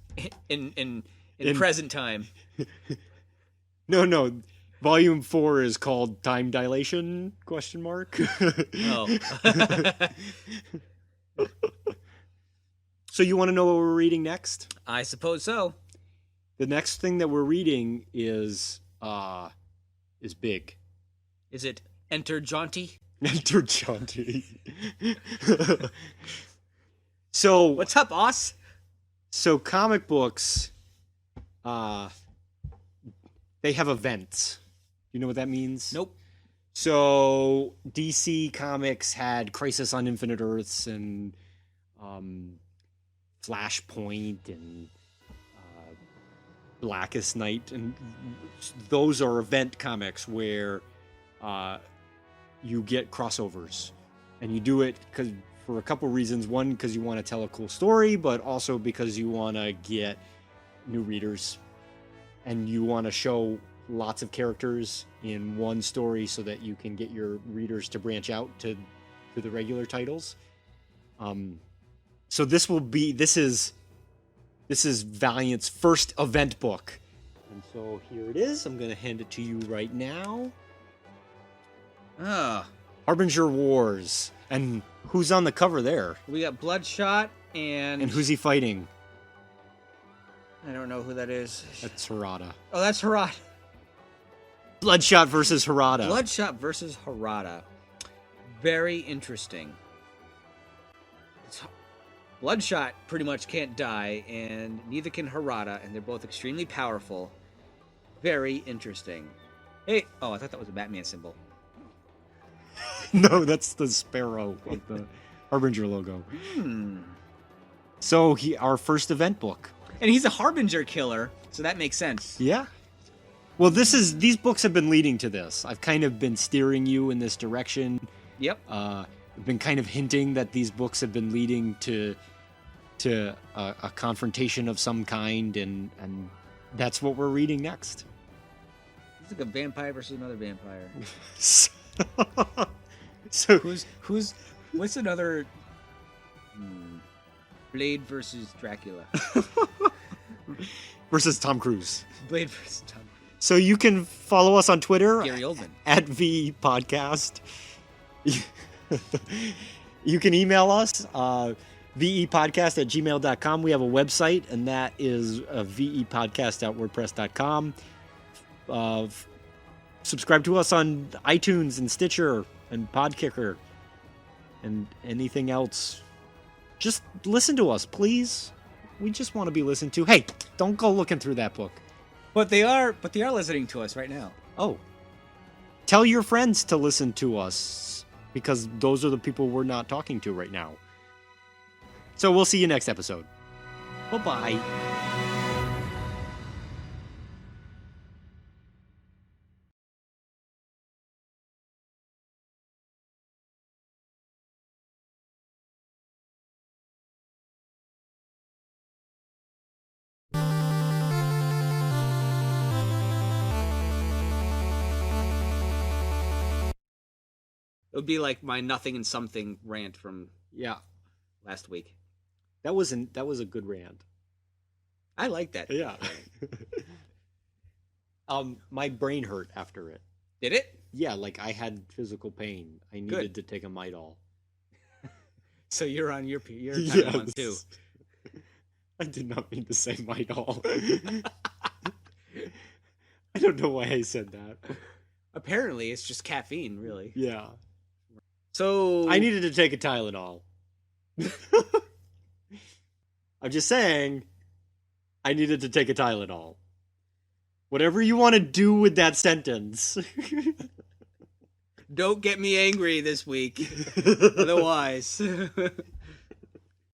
in present time. No. Volume 4 is called Time Dilation? ? Oh. So you want to know what we're reading next? I suppose so. The next thing that we're reading is big. Is it Enter Jaunty? Enter Jaunty. So what's up, Oz? So comic books, they have events. You know what that means? Nope. So DC Comics had Crisis on Infinite Earths and Flashpoint and Blackest Night, and those are event comics where you get crossovers, and you do it for a couple reasons. One, because you want to tell a cool story, but also because you want to get new readers, and you want to show lots of characters in one story so that you can get your readers to branch out to the regular titles. So this is Valiant's first event book. And so here it is. I'm going to hand it to you right now. Harbinger Wars. And who's on the cover there? We got Bloodshot and... And who's he fighting? I don't know who that is. That's Harada. Oh, that's Harada. Bloodshot versus Harada. Bloodshot versus Harada. Very interesting. Bloodshot pretty much can't die, and neither can Harada, and they're both extremely powerful. Very interesting. Hey, oh, I thought that was a Batman symbol. No, that's the sparrow of the Harbinger logo. So our first event book. And he's a Harbinger killer, so that makes sense. Yeah. Well, these books have been leading to this. I've kind of been steering you in this direction. Yep. I've been kind of hinting that these books have been leading to a confrontation of some kind, and that's what we're reading next. It's like a vampire versus another vampire. So what's another Blade versus Dracula? Versus Tom Cruise. Blade versus Tom Cruise. So you can follow us on Twitter Gary Oldman at VE Podcast. You can email us vepodcast@gmail.com. We have a website, and that is vepodcast.wordpress.com. Subscribe to us on iTunes and Stitcher and Podkicker and anything else. Just listen to us, please. We just want to be listened to. Hey, don't go looking through that book. But they are listening to us right now. Oh. Tell your friends to listen to us, because those are the people we're not talking to right now. So we'll see you next episode. Bye-bye. It would be like my nothing and something rant from last week. That was a good rant. I like that. Yeah. My brain hurt after it. Did it? Yeah, like I had physical pain. I needed to take a Midol. So you're on your time month too. I did not mean to say Midol. I don't know why I said that. Apparently, it's just caffeine, really. Yeah. So I needed to take a Tylenol. I'm just saying, I needed to take a Tylenol. Whatever you want to do with that sentence. Don't get me angry this week. Otherwise.